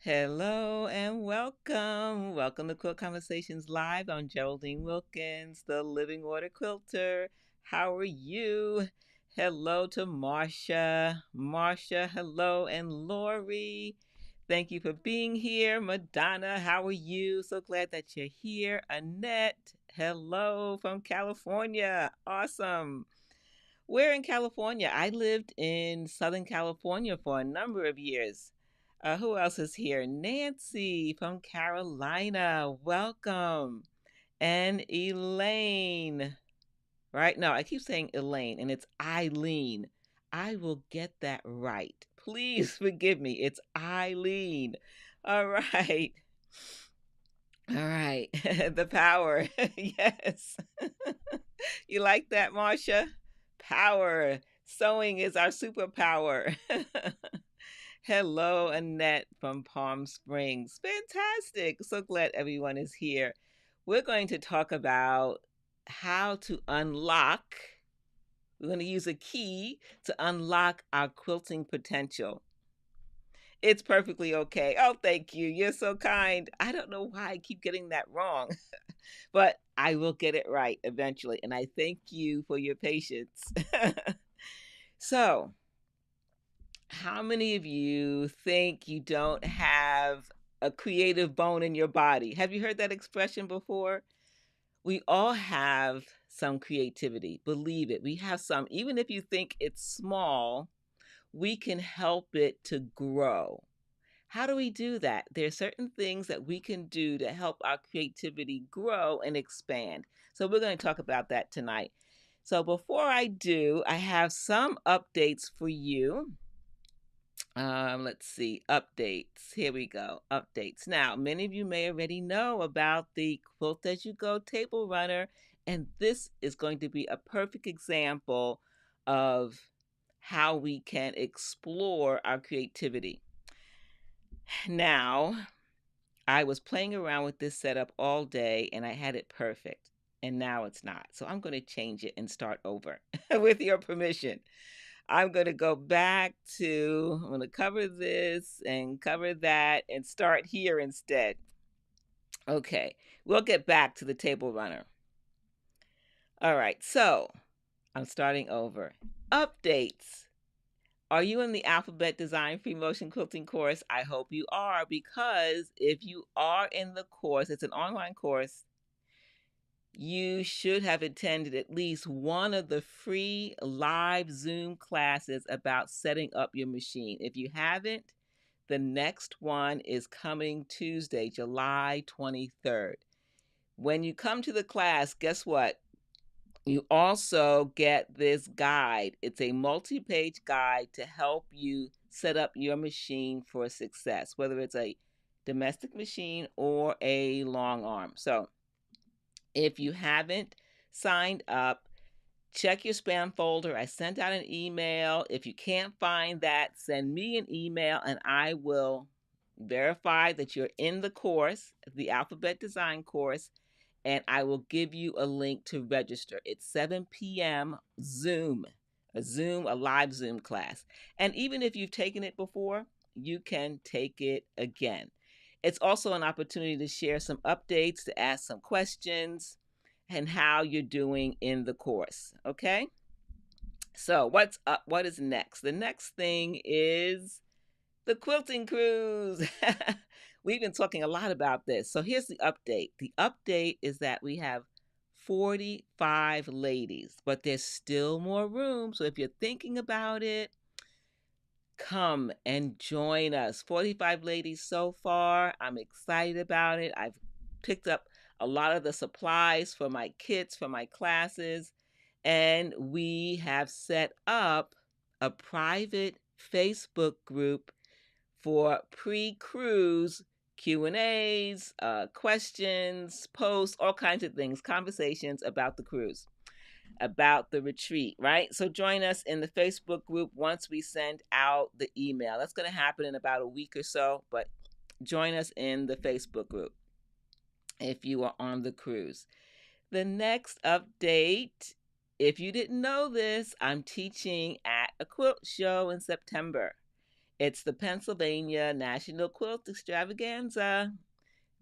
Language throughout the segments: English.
Hello and welcome. Welcome to Quilt Conversations Live. I'm Geraldine Wilkins, the Living Water Quilter. How are you? Hello to Marcia. Marcia, hello, and Lori. Thank you for being here. Madonna, how are you? So glad that you're here. Annette, hello from California. Awesome. We're in California. I lived in Southern California for a number of years. Who else is here? Nancy from Carolina. Welcome. And Elaine. Right? No, I keep saying Elaine, and it's Eileen. I will get that right. Please forgive me. It's Eileen. All right. All right. The power. Yes. You like that, Marcia? Power. Sewing is our superpower. Hello, Annette from Palm Springs. Fantastic. So glad everyone is here. We're going to talk about how to unlock, we're going to use a key to unlock our quilting potential. It's perfectly okay. Oh, thank you. You're so kind. I don't know why I keep getting that wrong, but I will get it right eventually. And I thank you for your patience. So, how many of you think you don't have a creative bone in your body? Have you heard that expression before? We all have some creativity. Believe it. We have some. Even if you think it's small, we can help it to grow. How do we do that? There are certain things that we can do to help our creativity grow and expand. So we're going to talk about that tonight. So before I do, I have some updates for you. Let's see, updates. Here we go. Updates. Now, many of you may already know about the Quilt As You Go table runner, and this is going to be a perfect example of how we can explore our creativity. Now, I was playing around with this setup all day and I had it perfect, and now it's not. So I'm going to change it and start over with your permission. I'm going to go back to, I'm going to cover this and cover that and start here instead. Okay, we'll get back to the table runner. All right, so I'm starting over. Updates. Are you in the Alphabet Design Free Motion Quilting course? I hope you are, because if you are in the course, it's an online course, you should have attended at least one of the free live Zoom classes about setting up your machine. If you haven't, the next one is coming Tuesday, July 23rd. When you come to the class, guess what? You also get this guide. It's a multi-page guide to help you set up your machine for success, whether it's a domestic machine or a long arm. So if you haven't signed up, check your spam folder. I sent out an email. If you can't find that, send me an email and I will verify that you're in the course, the Alphabet Design course, and I will give you a link to register. It's 7 p.m. Zoom, a live Zoom class. And even if you've taken it before, you can take it again. It's also an opportunity to share some updates, to ask some questions, and how you're doing in the course. Okay? So, what's up? What is next? The next thing is the quilting cruise. We've been talking a lot about this. So, here's the update. The update is that we have 45 ladies, but there's still more room. So, if you're thinking about it, come and join us. 45 ladies so far. I'm excited about it. I've picked up a lot of the supplies for my kits, for my classes, and we have set up a private Facebook group for pre-cruise Q&As, questions, posts, all kinds of things, conversations about the cruise, about the retreat, right? So join us in the Facebook group once we send out the email. That's going to happen in about a week or so, but join us in the Facebook group if you are on the cruise. The next update, if you didn't know this, I'm teaching at a quilt show in September. It's the Pennsylvania National Quilt Extravaganza.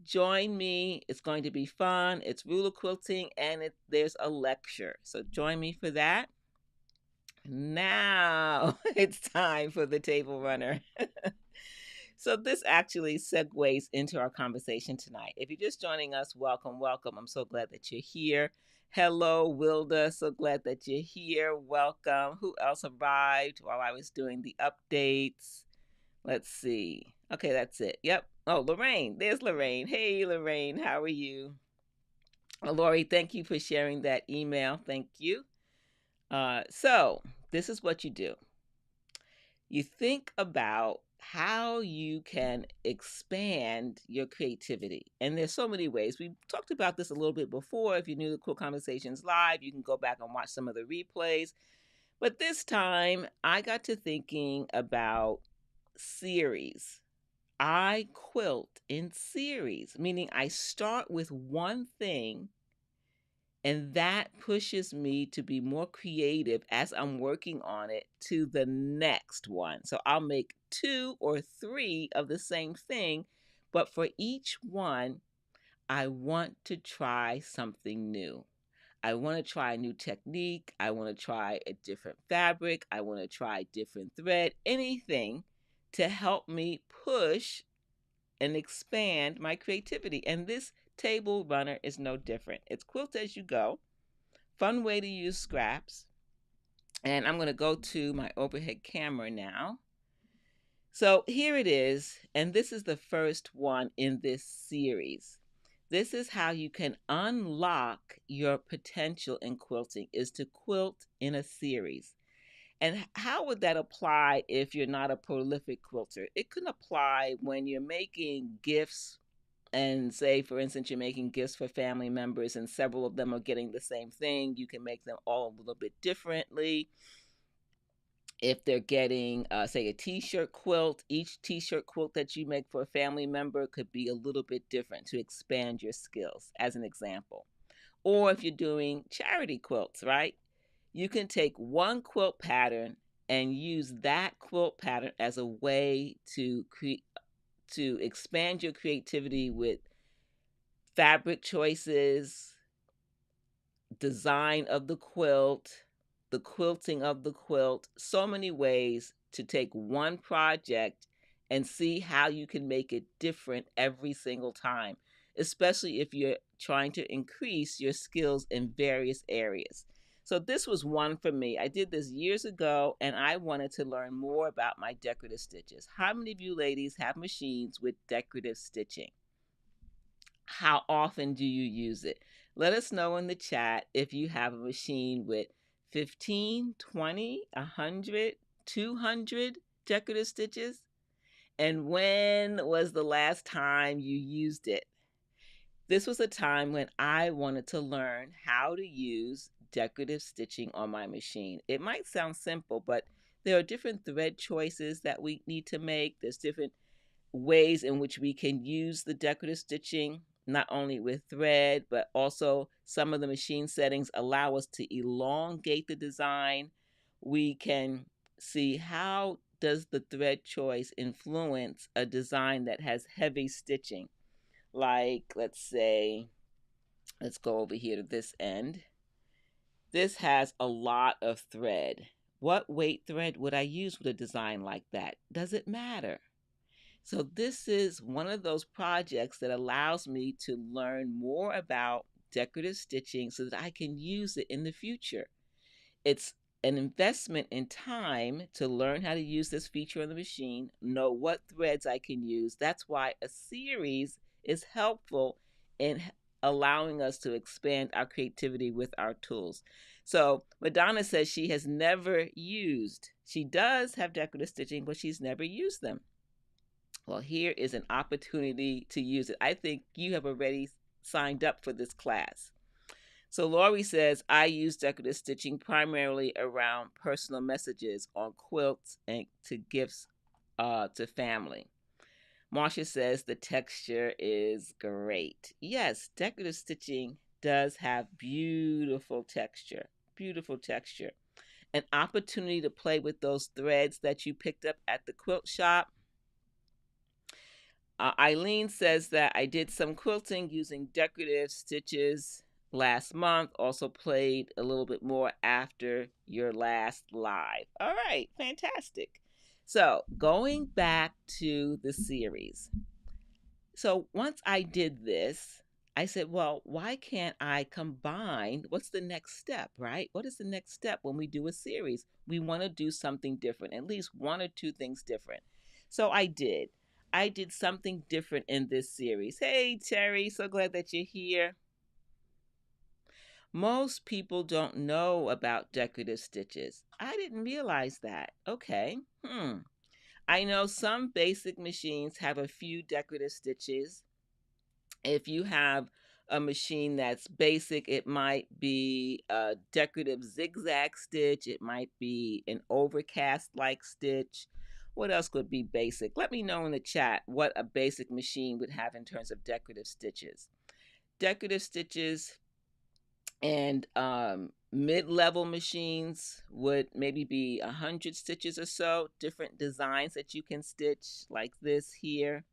Join me. It's going to be fun. It's ruler quilting and there's a lecture. So join me for that. Now it's time for the table runner. So this actually segues into our conversation tonight. If you're just joining us, welcome, welcome. I'm so glad that you're here. Hello, Wilda. So glad that you're here. Welcome. Who else arrived while I was doing the updates? Let's see. Okay, that's it. Yep. Oh, Lorraine. There's Lorraine. Hey, Lorraine. How are you? Lori, thank you for sharing that email. Thank you. So, this is what you do. You think about how you can expand your creativity. And there's so many ways. We talked about this a little bit before. If you're new to Quilt Conversations Live, you can go back and watch some of the replays. But this time, I got to thinking about series. I quilt in series, meaning I start with one thing and that pushes me to be more creative as I'm working on it to the next one. So I'll make two or three of the same thing, but for each one, I want to try something new. I want to try a new technique. I want to try a different fabric. I want to try different thread, anything to help me push and expand my creativity. And this table runner is no different. It's quilt as you go. Fun way to use scraps. And I'm going to go to my overhead camera now. So here it is, and this is the first one in this series. This is how you can unlock your potential in quilting, is to quilt in a series. And how would that apply if you're not a prolific quilter? It can apply when you're making gifts and say, for instance, you're making gifts for family members and several of them are getting the same thing. You can make them all a little bit differently. If they're getting, say, a t-shirt quilt, each t-shirt quilt that you make for a family member could be a little bit different to expand your skills, as an example. Or if you're doing charity quilts, right? You can take one quilt pattern and use that quilt pattern as a way to expand your creativity with fabric choices, design of the quilting of the quilt, so many ways to take one project and see how you can make it different every single time, especially if you're trying to increase your skills in various areas. So this was one for me. I did this years ago and I wanted to learn more about my decorative stitches. How many of you ladies have machines with decorative stitching? How often do you use it? Let us know in the chat if you have a machine with 15, 20, 100, 200 decorative stitches. And when was the last time you used it? This was a time when I wanted to learn how to use decorative stitching on my machine. It might sound simple, but there are different thread choices that we need to make. There's different ways in which we can use the decorative stitching, not only with thread, but also some of the machine settings allow us to elongate the design. We can see how does the thread choice influence a design that has heavy stitching. Like, let's say, let's go over here to this end. This has a lot of thread. What weight thread would I use with a design like that? Does it matter? So this is one of those projects that allows me to learn more about decorative stitching so that I can use it in the future. It's an investment in time to learn how to use this feature on the machine, know what threads I can use. That's why a series is helpful in allowing us to expand our creativity with our tools. So Madonna says she has never used, she does have decorative stitching, but she's never used them. Well, here is an opportunity to use it. I think you have already signed up for this class. So Lori says, I use decorative stitching primarily around personal messages on quilts and to gifts to family. Marcia says the texture is great. Yes, decorative stitching does have beautiful texture, beautiful texture. an opportunity to play with those threads that you picked up at the quilt shop. Eileen says that I did some quilting using decorative stitches last month. Also played a little bit more after your last live. All right, fantastic. So going back to the series. So once I did this, I said, well, why can't I combine? What's the next step, right? What is the next step when we do a series? We want to do something different, at least one or two things different. So I did. I did something different in this series. Hey, Terry, so glad that you're here. Most people don't know about decorative stitches. I didn't realize that. Okay. I know some basic machines have a few decorative stitches. If you have a machine that's basic, it might be a decorative zigzag stitch, it might be an overcast like stitch. What else could be basic? Let me know in the chat what a basic machine would have in terms of decorative stitches. Decorative stitches and mid-level machines would maybe be 100 stitches or so, different designs that you can stitch like this here.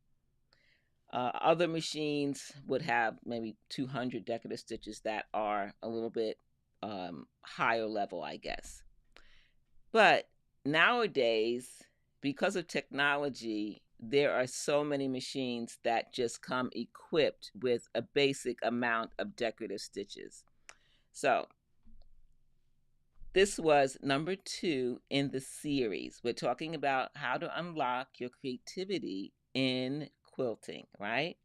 Other machines would have maybe 200 decorative stitches that are a little bit higher level, I guess. But nowadays, because of technology, there are so many machines that just come equipped with a basic amount of decorative stitches. So this was number 2 in the series. We're talking about how to unlock your creativity in quilting, right?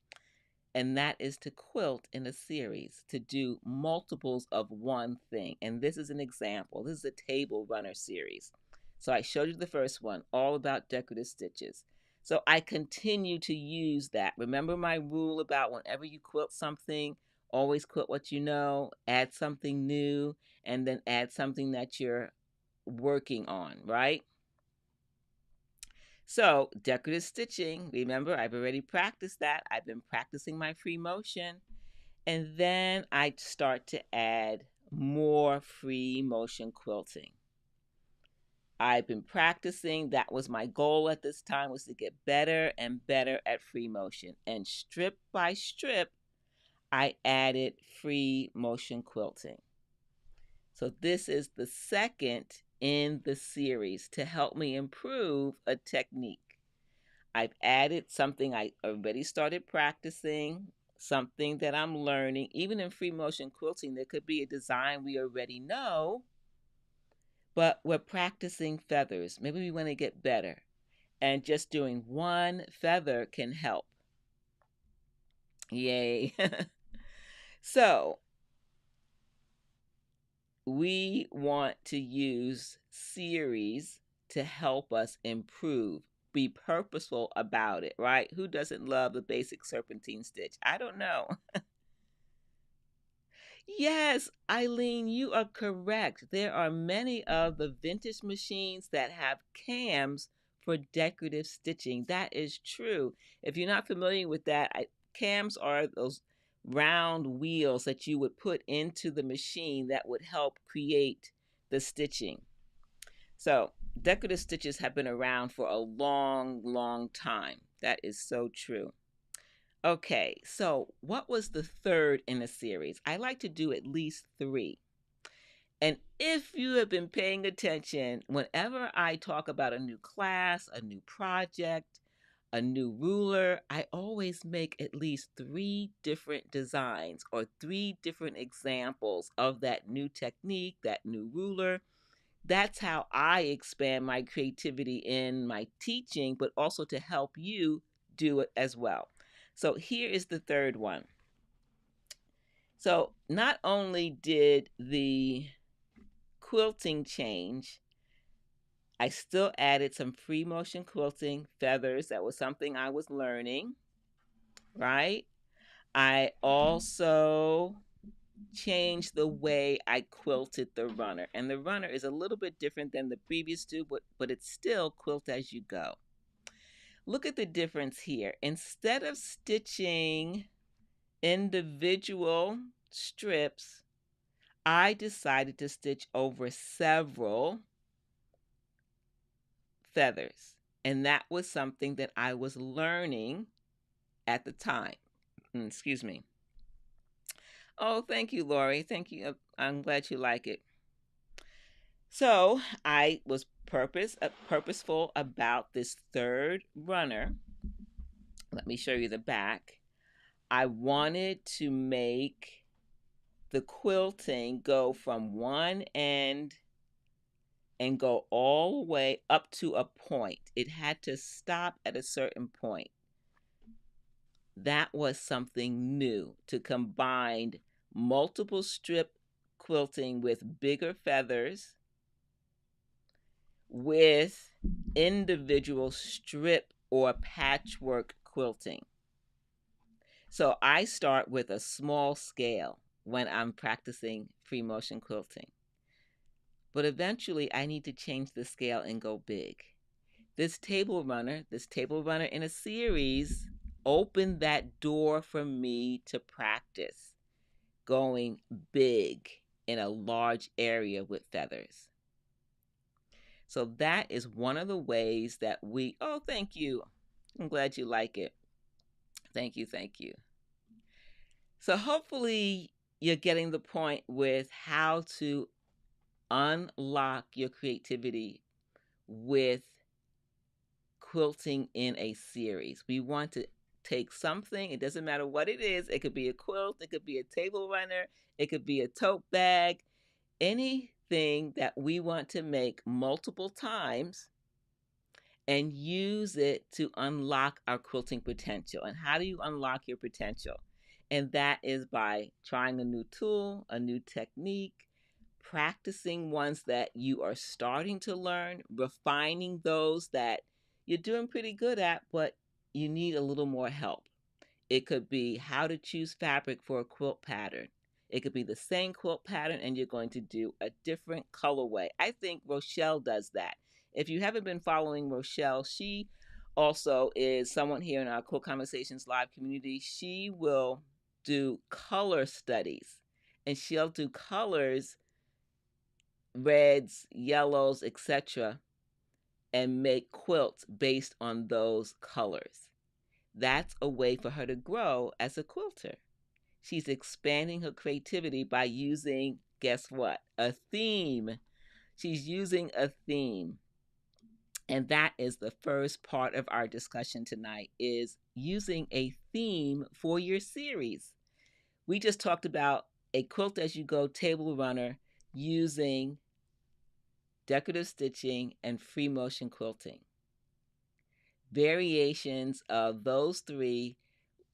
And that is to quilt in a series, to do multiples of one thing. And this is an example. This is a table runner series. So I showed you the first one, all about decorative stitches. So I continue to use that. Remember my rule about whenever you quilt something, always quilt what you know, add something new, and then add something that you're working on, right? So decorative stitching, remember I've already practiced that. I've been practicing my free motion. And then I start to add more free motion quilting. I've been practicing. That was my goal at this time, was to get better and better at free motion. And strip by strip, I added free motion quilting. So this is the second in the series to help me improve a technique. I've added something I already started practicing, something that I'm learning. Even in free motion quilting, there could be a design we already know, but we're practicing feathers. Maybe we want to get better. And just doing one feather can help. Yay. So we want to use series to help us improve. Be purposeful about it, right? Who doesn't love the basic serpentine stitch? I don't know. Yes, Eileen, you are correct. There are many of the vintage machines that have cams for decorative stitching. That is true. If you're not familiar with that, cams are those round wheels that you would put into the machine that would help create the stitching. So decorative stitches have been around for a long, long time. That is so true. Okay, so what was the third in the series? I like to do at least 3. And if you have been paying attention, whenever I talk about a new class, a new project, a new ruler, I always make at least 3 different designs or 3 different examples of that new technique, that new ruler. That's how I expand my creativity in my teaching, but also to help you do it as well. So here is the third one. So not only did the quilting change, I still added some free motion quilting feathers. That was something I was learning, right? I also changed the way I quilted the runner. And the runner is a little bit different than the previous two, but it's still quilt as you go. Look at the difference here. Instead of stitching individual strips, I decided to stitch over several feathers. And that was something that I was learning at the time. Excuse me. Oh, thank you, Lori. Thank you. I'm glad you like it. So I was purposeful about this third runner. Let me show you the back. I wanted to make the quilting go from one end and go all the way up to a point. It had to stop at a certain point. That was something new, to combine multiple strip quilting with bigger feathers with individual strip or patchwork quilting. So I start with a small scale when I'm practicing free motion quilting. But eventually I need to change the scale and go big. This table runner in a series opened that door for me to practice going big in a large area with feathers. So that is one of the ways that oh, thank you. I'm glad you like it. Thank you, thank you. So hopefully you're getting the point with how to unlock your creativity with quilting in a series. We want to take something, it doesn't matter what it is. It could be a quilt, it could be a table runner, it could be a tote bag, anything that we want to make multiple times and use it to unlock our quilting potential. And how do you unlock your potential? And that is by trying a new tool, a new technique, practicing ones that you are starting to learn, refining those that you're doing pretty good at, but you need a little more help. It could be how to choose fabric for a quilt pattern. It could be the same quilt pattern and you're going to do a different colorway. I think Rochelle does that. If you haven't been following Rochelle, she also is someone here in our Quilt Conversations live community. She will do color studies and she'll do colors, reds, yellows, etc., and make quilts based on those colors. That's a way for her to grow as a quilter. She's expanding her creativity by using, guess what? A theme. She's using a theme. And that is the first part of our discussion tonight, is using a theme for your series. We just talked about a quilt as you go table runner using decorative stitching and free motion quilting. Variations of those three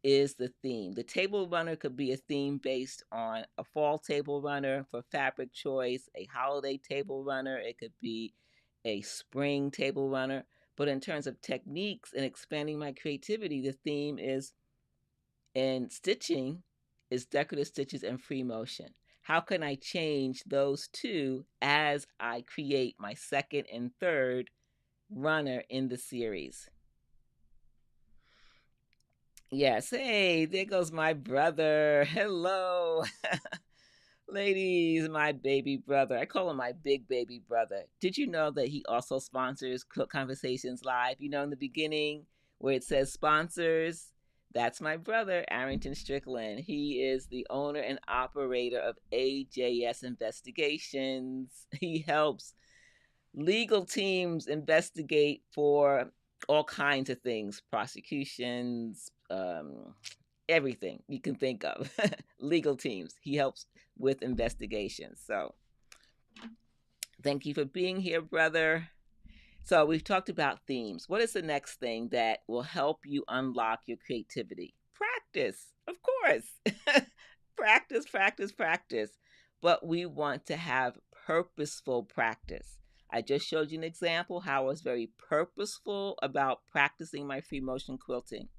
is the theme. The table runner could be a theme based on a fall table runner for fabric choice, a holiday table runner, it could be a spring table runner. But in terms of techniques and expanding my creativity, the theme is in stitching is decorative stitches and free motion. How can I change those two as I create my second and third runner in the series? Yes. Hey, there goes my brother. Hello. Ladies, my baby brother. I call him my big baby brother. Did you know that he also sponsors Quilt Conversations Live? You know, in the beginning where it says sponsors, that's my brother, Arrington Strickland. He is the owner and operator of AJS Investigations. He helps legal teams investigate for all kinds of things, prosecutions, everything you can think of. Legal teams. He helps with investigations. So thank you for being here, brother. So we've talked about themes. What is the next thing that will help you unlock your creativity? Practice, of course. Practice, practice, practice. But we want to have purposeful practice. I just showed you an example how I was very purposeful about practicing my free motion quilting.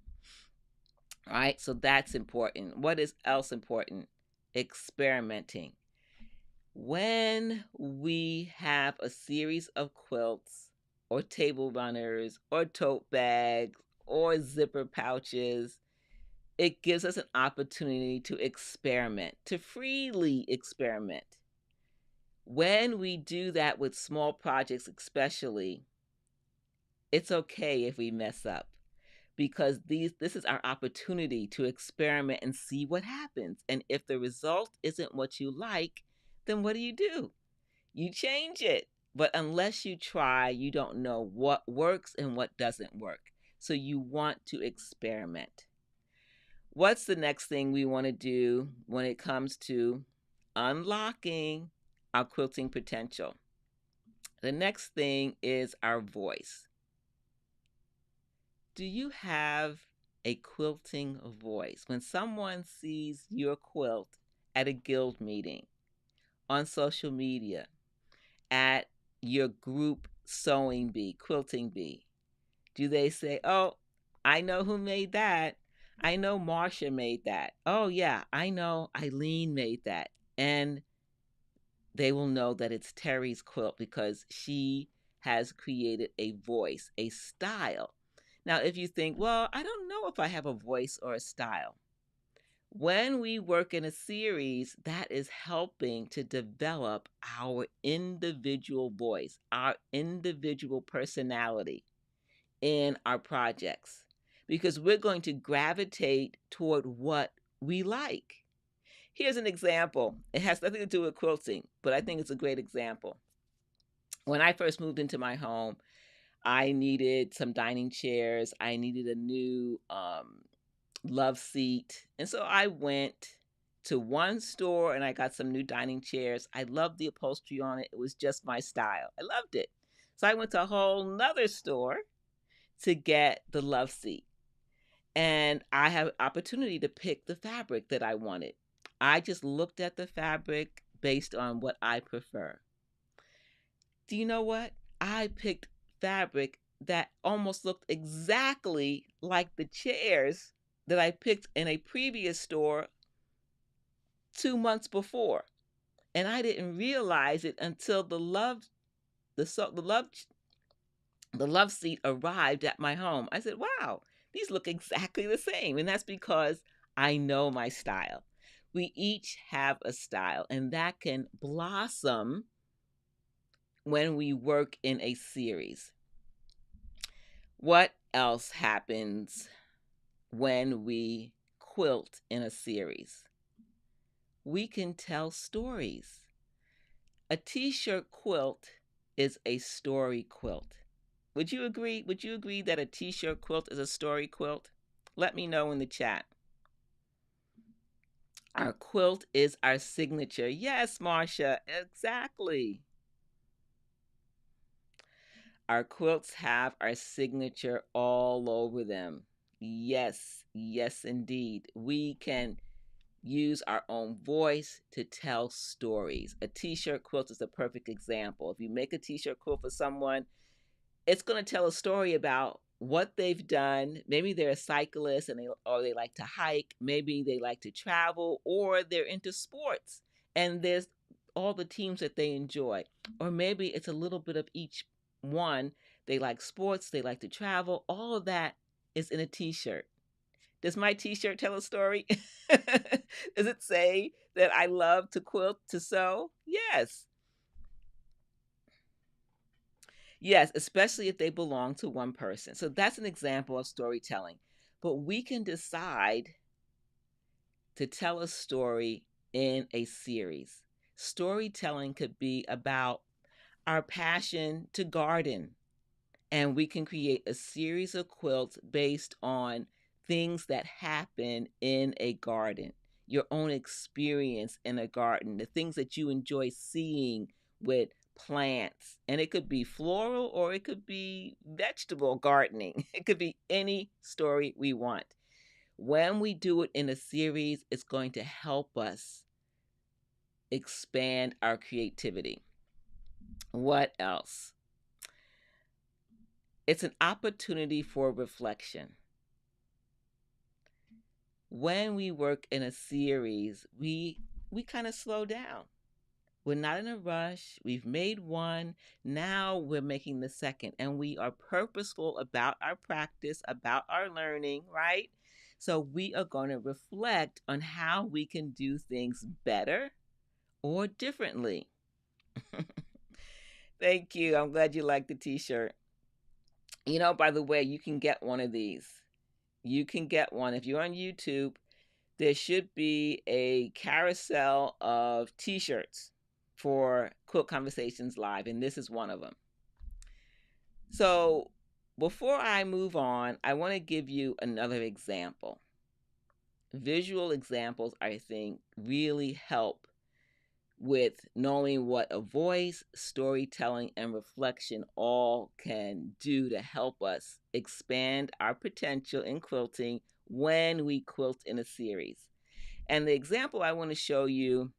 All right, so that's important. What is else important? Experimenting. When we have a series of quilts or table runners or tote bags or zipper pouches, it gives us an opportunity to experiment, to freely experiment. When we do that with small projects especially, It's okay if we mess up because this is our opportunity to experiment and see what happens. And if the result isn't what you like, then what do? You change it. But unless you try, you don't know what works and what doesn't work. So you want to experiment. What's the next thing we want to do when it comes to unlocking our quilting potential? The next thing is our voice. Do you have a quilting voice? When someone sees your quilt at a guild meeting, on social media, at your group sewing bee, quilting bee, do they say, "Oh, I know who made that. I know Marcia made that. Oh, yeah, I know Eileen made that." And they will know that it's Terry's quilt because she has created a voice, a style. Now, if you think, well, I don't know if I have a voice or a style, when we work in a series, that is helping to develop our individual voice, our individual personality in our projects, because we're going to gravitate toward what we like. Here's an example. It has nothing to do with quilting, but I think it's a great example. When I first moved into my home, I needed some dining chairs. I needed a new love seat. And so I went to one store and I got some new dining chairs. I loved the upholstery on it. It was just my style. I loved it. So I went to a whole nother store to get the love seat. And I had opportunity to pick the fabric that I wanted. I just looked at the fabric based on what I prefer. Do you know what? I picked fabric that almost looked exactly like the chairs that I picked in a previous store 2 months before. And I didn't realize it until the so, the love seat arrived at my home. I said, "Wow, these look exactly the same." And that's because I know my style. We each have a style, and that can blossom when we work in a series. What else happens when we quilt in a series? We can tell stories. A t-shirt quilt is a story quilt. Would you agree? Would you agree that a t-shirt quilt is a story quilt? Let me know in the chat. Our quilt is our signature. Yes, Marcia, exactly. Our quilts have our signature all over them. Yes, yes, indeed. We can use our own voice to tell stories. A t-shirt quilt is a perfect example. If you make a t-shirt quilt for someone, it's going to tell a story about what they've done. Maybe they're a cyclist and they like to hike, maybe they like to travel, or they're into sports and there's all the teams that they enjoy. Or maybe it's a little bit of each one. They like sports, they like to travel. All of that is in a t-shirt. Does my t-shirt tell a story? Does it say that I love to quilt, to sew? Yes. Yes, especially if they belong to one person. So that's an example of storytelling. But we can decide to tell a story in a series. Storytelling could be about our passion to garden, and we can create a series of quilts based on things that happen in a garden, your own experience in a garden, the things that you enjoy seeing with plants. And it could be floral or it could be vegetable gardening. It could be any story we want. When we do it in a series, it's going to help us expand our creativity. What else? It's an opportunity for reflection. When we work in a series, we kind of slow down. We're not in a rush. We've made one. Now we're making the second, and we are purposeful about our practice, about our learning, right? So we are going to reflect on how we can do things better or differently. Thank you. I'm glad you liked the t-shirt. By the way, you can get one of these. You can get one. If you're on YouTube, there should be a carousel of t-shirts for Quilt Conversations Live, and this is one of them. So before I move on, I want to give you another example. Visual examples, I think, really help with knowing what a voice, storytelling, and reflection all can do to help us expand our potential in quilting when we quilt in a series. And the example I want to show you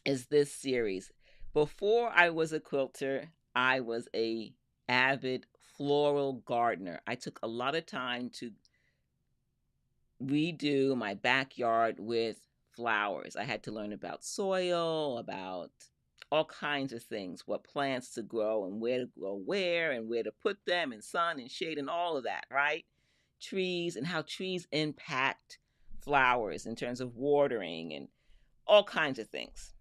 is this series. Before I was a quilter, I was a avid floral gardener. I took a lot of time to redo my backyard with flowers. I had to learn about soil, about all kinds of things, what plants to grow and where to grow where and where to put them in sun and shade and all of that, right? Trees and how trees impact flowers in terms of watering and all kinds of things.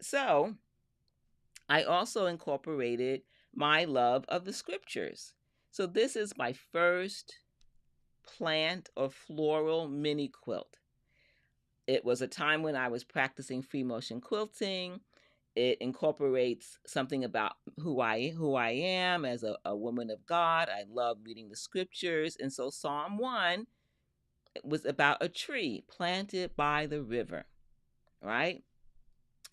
So I also incorporated my love of the scriptures. So this is my first plant or floral mini quilt. It was a time when I was practicing free motion quilting. It incorporates something about who I am as a woman of God. I love reading the scriptures. And so Psalm 1 was about a tree planted by the river, right?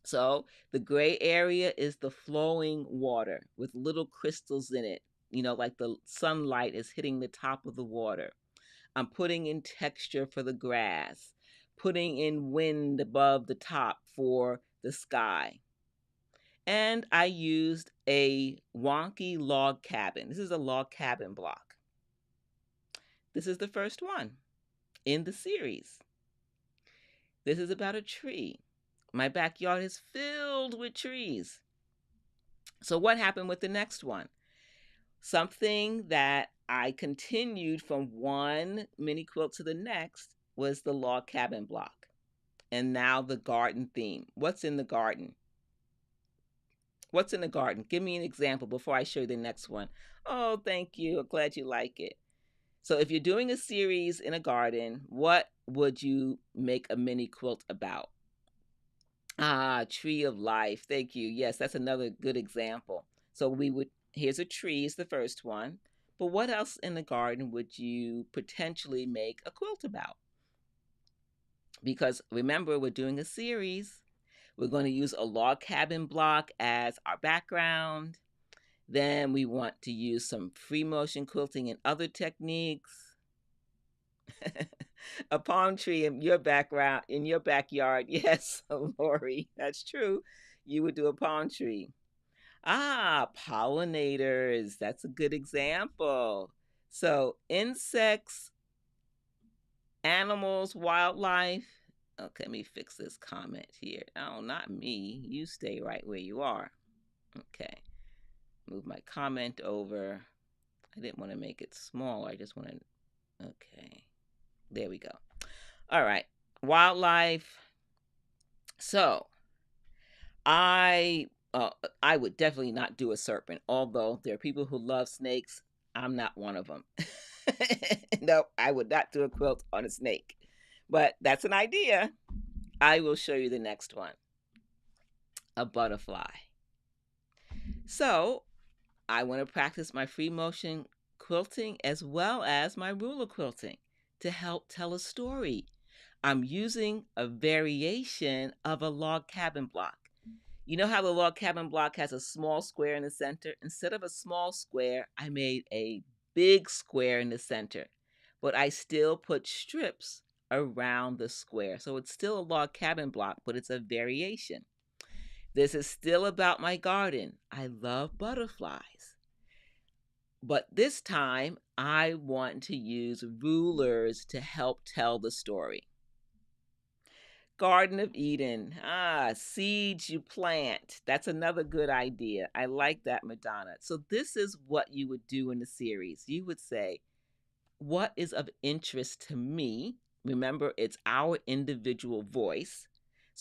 So the gray area is the flowing water with little crystals in it, like the sunlight is hitting the top of the water. I'm putting in texture for the grass, putting in wind above the top for the sky. And I used a wonky log cabin. This is a log cabin block. This is the first one in the series. This is about a tree. My backyard is filled with trees. So what happened with the next one? Something that I continued from one mini quilt to the next was the log cabin block. And now the garden theme. What's in the garden? What's in the garden? Give me an example before I show you the next one. Oh, thank you. I'm glad you like it. So if you're doing a series in a garden, what would you make a mini quilt about? Tree of life. Thank you. Yes, that's another good example. So here's a tree is the first one. But what else in the garden would you potentially make a quilt about? Because remember, we're doing a series. We're going to use a log cabin block as our background. Then we want to use some free motion quilting and other techniques. A palm tree in your background, in your backyard. Yes, Lori, that's true. You would do a palm tree. Pollinators. That's a good example. So insects, animals, wildlife. Okay, let me fix this comment here. Oh, not me. You stay right where you are. Okay. Move my comment over. I didn't want to make it smaller. I just want to. Okay. There we go. All right. Wildlife. So I would definitely not do a serpent, although there are people who love snakes. I'm not one of them. No, I would not do a quilt on a snake. But that's an idea. I will show you the next one. A butterfly. So I want to practice my free motion quilting as well as my ruler quilting to help tell a story. I'm using a variation of a log cabin block. You know how the log cabin block has a small square in the center? Instead of a small square, I made a big square in the center, but I still put strips around the square. So it's still a log cabin block, but it's a variation. This is still about my garden. I love butterflies. But this time, I want to use rulers to help tell the story. Garden of Eden. Seeds you plant. That's another good idea. I like that, Madonna. So this is what you would do in the series. You would say, what is of interest to me? Remember, it's our individual voice.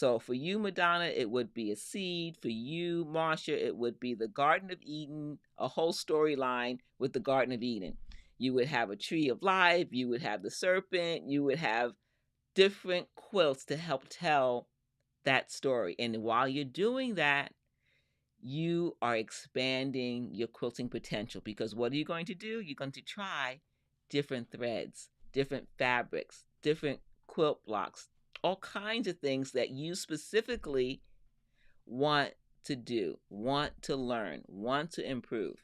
So for you, Madonna, it would be a seed. For you, Marsha, it would be the Garden of Eden, a whole storyline with the Garden of Eden. You would have a tree of life, you would have the serpent, you would have different quilts to help tell that story. And while you're doing that, you are expanding your quilting potential, because what are you going to do? You're going to try different threads, different fabrics, different quilt blocks, all kinds of things that you specifically want to do, want to learn, want to improve.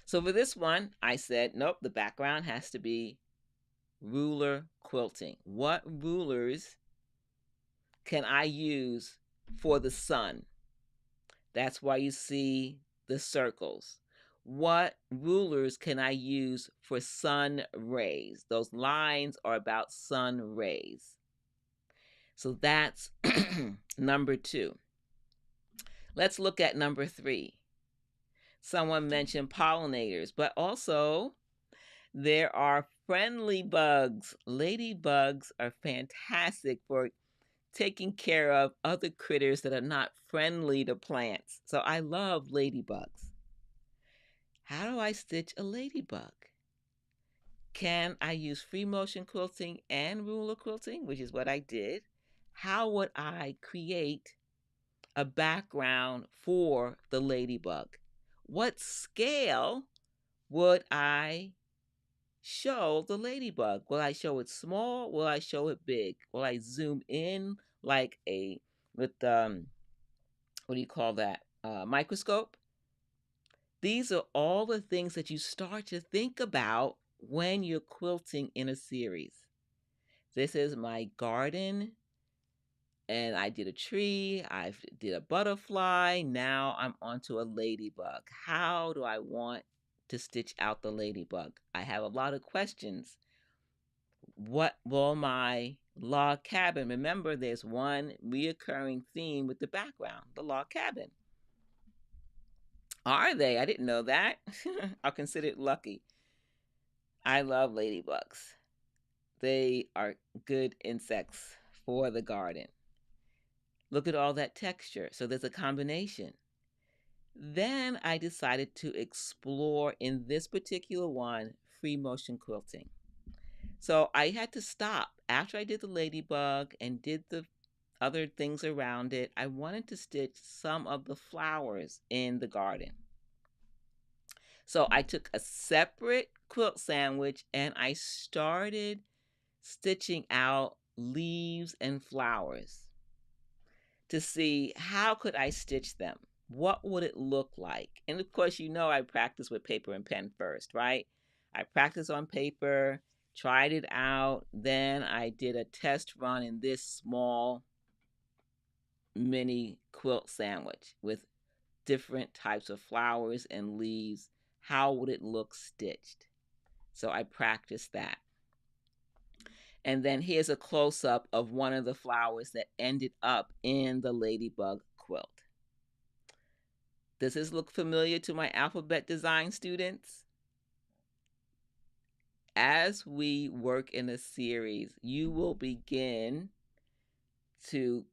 So for this one, I said, nope, the background has to be ruler quilting. What rulers can I use for the sun? That's why you see the circles. What rulers can I use for sun rays? Those lines are about sun rays. So that's number 2. Let's look at number 3. Someone mentioned pollinators, but also there are friendly bugs. Ladybugs are fantastic for taking care of other critters that are not friendly to plants. So I love ladybugs. How do I stitch a ladybug? Can I use free motion quilting and ruler quilting, which is what I did? How would I create a background for the ladybug? What scale would I show the ladybug? Will I show it small? Will I show it big? Will I zoom in like with what do you call that? Microscope? These are all the things that you start to think about when you're quilting in a series. This is my garden, and I did a tree, I did a butterfly, now I'm onto a ladybug. How do I want to stitch out the ladybug? I have a lot of questions. What will my log cabin, remember there's one reoccurring theme with the background, the log cabin. Are they? I didn't know that. I'll consider it lucky. I love ladybugs. They are good insects for the garden. Look at all that texture. So there's a combination. Then I decided to explore in this particular one free motion quilting. So I had to stop after I did the ladybug and did the other things around it. I wanted to stitch some of the flowers in the garden. So I took a separate quilt sandwich and I started stitching out leaves and flowers to see how could I stitch them. What would it look like? And of course, you know I practiced with paper and pen first, right? I practiced on paper, tried it out, then I did a test run in this small mini quilt sandwich with different types of flowers and leaves. How would it look stitched? So I practiced that. And then here's a close-up of one of the flowers that ended up in the ladybug quilt. Does this look familiar to my alphabet design students? As we work in a series, you will begin to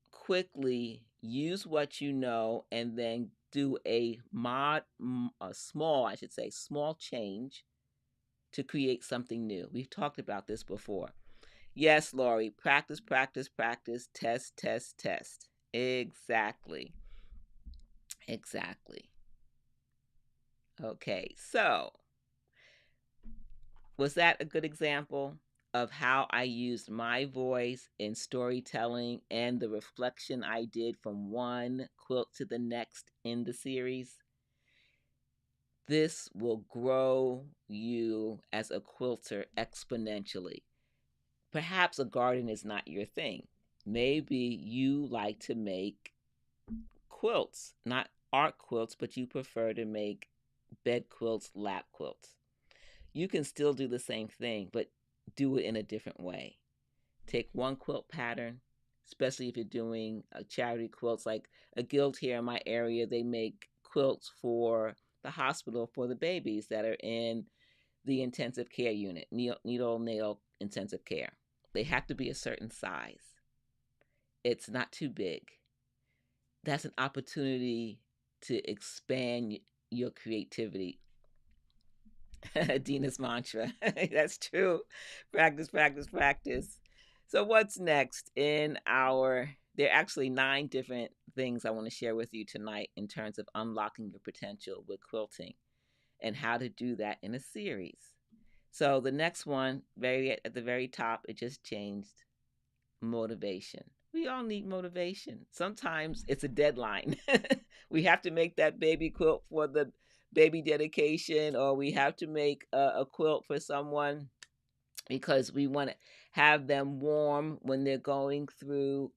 quickly use what you know and then do a small change to create something new. We've talked about this before. Yes, Lori, practice, practice, practice, test, test, test. Exactly. Exactly. Okay, so was that a good example of how I used my voice in storytelling and the reflection I did from one quilt to the next in the series? This will grow you as a quilter exponentially. Perhaps a garden is not your thing. Maybe you like to make quilts, not art quilts, but you prefer to make bed quilts, lap quilts. You can still do the same thing, but do it in a different way. Take one quilt pattern, especially if you're doing charity quilts, like a guild here in my area, they make quilts for the hospital for the babies that are in the intensive care unit, neonatal intensive care. They have to be a certain size. it's not too big. That's an opportunity to expand your creativity. Dina's mantra. That's true. Practice, practice, practice. So, what's next in our? There are actually 9 different things I want to share with you tonight in terms of unlocking your potential with quilting and how to do that in a series. So, the next one, very at the very top, it just changed motivation. We all need motivation. Sometimes it's a deadline. We have to make that baby quilt for the baby dedication, or we have to make a quilt for someone because we want to have them warm when they're going through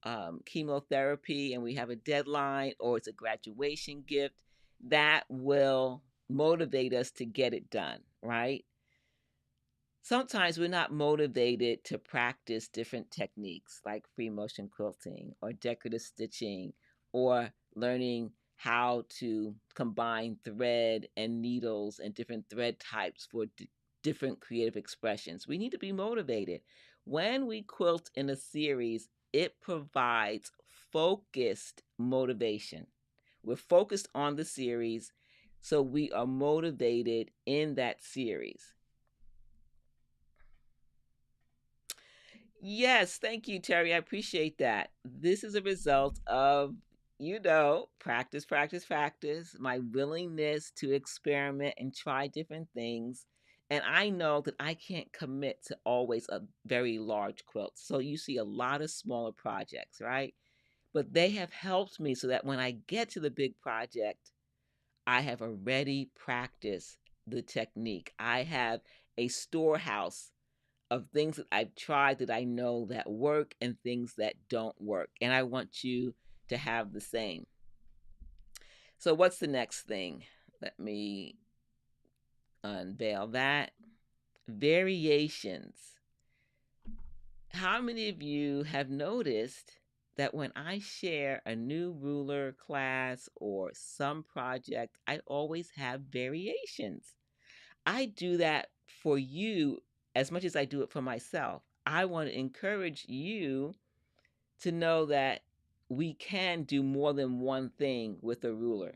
chemotherapy and we have a deadline, or it's a graduation gift. That will motivate us to get it done, right? Sometimes we're not motivated to practice different techniques like free motion quilting or decorative stitching or learning how to combine thread and needles and different thread types for different creative expressions. We need to be motivated. When we quilt in a series, it provides focused motivation. We're focused on the series, so we are motivated in that series. Yes, thank you, Terry. I appreciate that. This is a result of, practice, practice, practice, my willingness to experiment and try different things. And I know that I can't commit to always a very large quilt. So you see a lot of smaller projects, right? But they have helped me so that when I get to the big project, I have already practiced the technique. I have a storehouse of things that I've tried that I know that work and things that don't work. And I want you to have the same. So, what's the next thing? Let me unveil that. Variations. How many of you have noticed that when I share a new ruler class or some project, I always have variations? I do that for you as much as I do it for myself. I want to encourage you to know that we can do more than one thing with a ruler.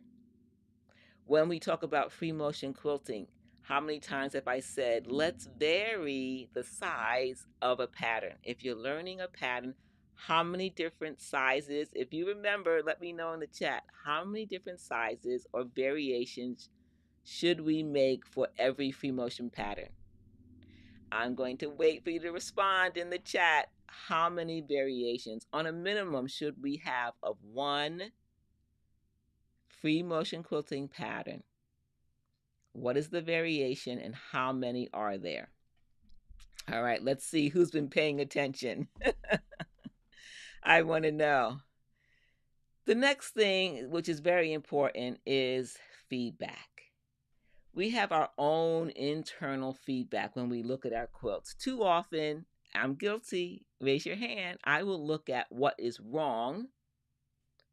When we talk about free motion quilting, how many times have I said, let's vary the size of a pattern? If you're learning a pattern, how many different sizes, if you remember, let me know in the chat, how many different sizes or variations should we make for every free motion pattern? I'm going to wait for you to respond in the chat. How many variations on a minimum should we have of one free motion quilting pattern? What is the variation and how many are there? All right, let's see who's been paying attention. I want to know. The next thing, which is very important, is feedback. We have our own internal feedback when we look at our quilts. Too often, I'm guilty, raise your hand, I will look at what is wrong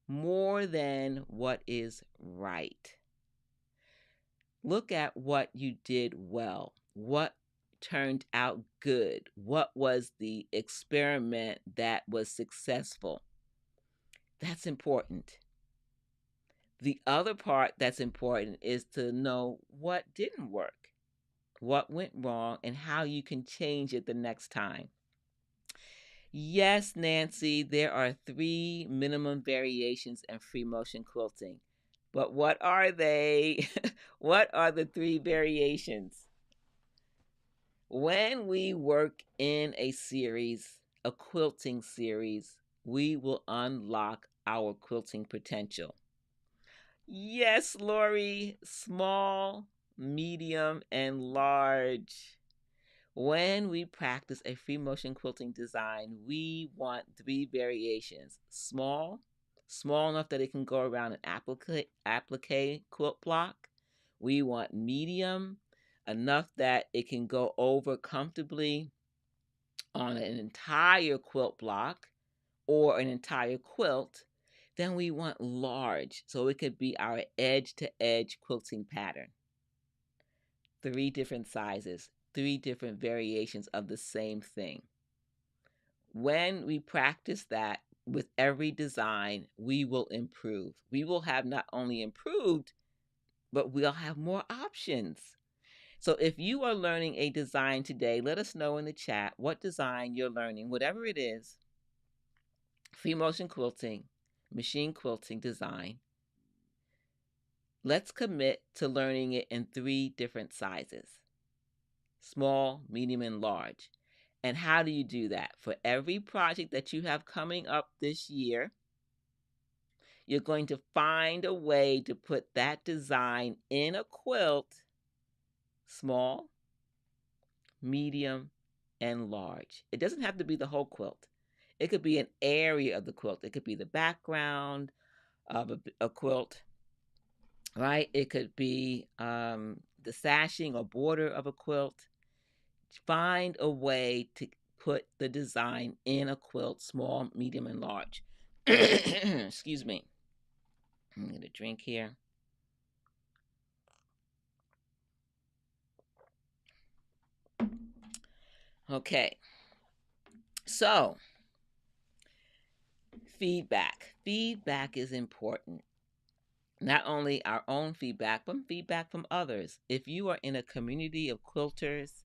more than what is right. Look at what you did well, what turned out good, what was the experiment that was successful. That's important. The other part that's important is to know what didn't work, what went wrong, and how you can change it the next time. Yes, Nancy, there are 3 minimum variations in free motion quilting. But what are they? What are the 3 variations? When we work in a series, a quilting series, we will unlock our quilting potential. Yes, Lori, small, medium, and large. When we practice a free motion quilting design, we want 3 variations. Small, small enough that it can go around an applique quilt block. We want medium, enough that it can go over comfortably on an entire quilt block or an entire quilt. Then we want large, so it could be our edge to edge quilting pattern. 3 different sizes, 3 different variations of the same thing. When we practice that, with every design, we will improve. We will have not only improved, but we'll have more options. So if you are learning a design today, let us know in the chat what design you're learning, whatever it is. Free motion quilting, machine quilting design. Let's commit to learning it in 3 different sizes: small, medium, and large. And how do you do that? For every project that you have coming up this year, you're going to find a way to put that design in a quilt, small, medium, and large. It doesn't have to be the whole quilt. It could be an area of the quilt. It could be the background of a quilt, right? It could be the sashing or border of a quilt. Find a way to put the design in a quilt, small, medium, and large. Excuse me. I'm going to drink here. Okay. So, feedback. Feedback is important. Not only our own feedback, but feedback from others. If you are in a community of quilters,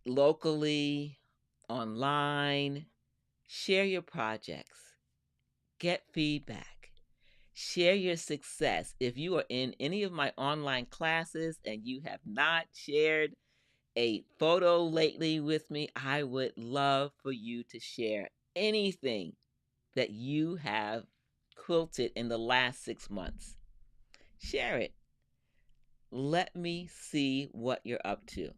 locally, online, share your projects. Get feedback. Share your success. If you are in any of my online classes and you have not shared a photo lately with me, I would love for you to share anything that you have quilted in the last 6 months. Share it. Let me see what you're up to.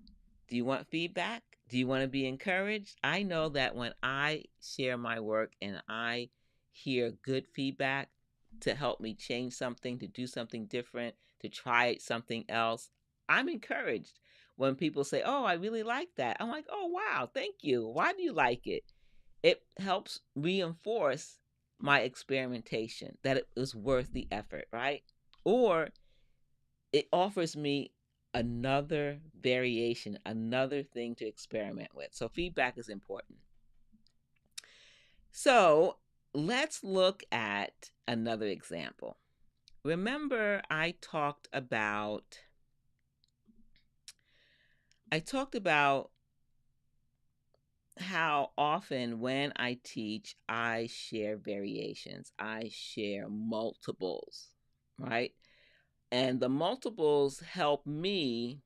Do you want feedback? Do you want to be encouraged? I know that when I share my work and I hear good feedback to help me change something, to do something different, to try something else, I'm encouraged. When people say, "Oh, I really like that," I'm like, "Oh, wow, thank you. Why do you like it?" It helps reinforce my experimentation, that it was worth the effort, right? Or it offers me another variation, another thing to experiment with. So feedback is important. So let's look at another example. Remember I talked about how often when I teach, I share variations. I share multiples, right? And the multiples help me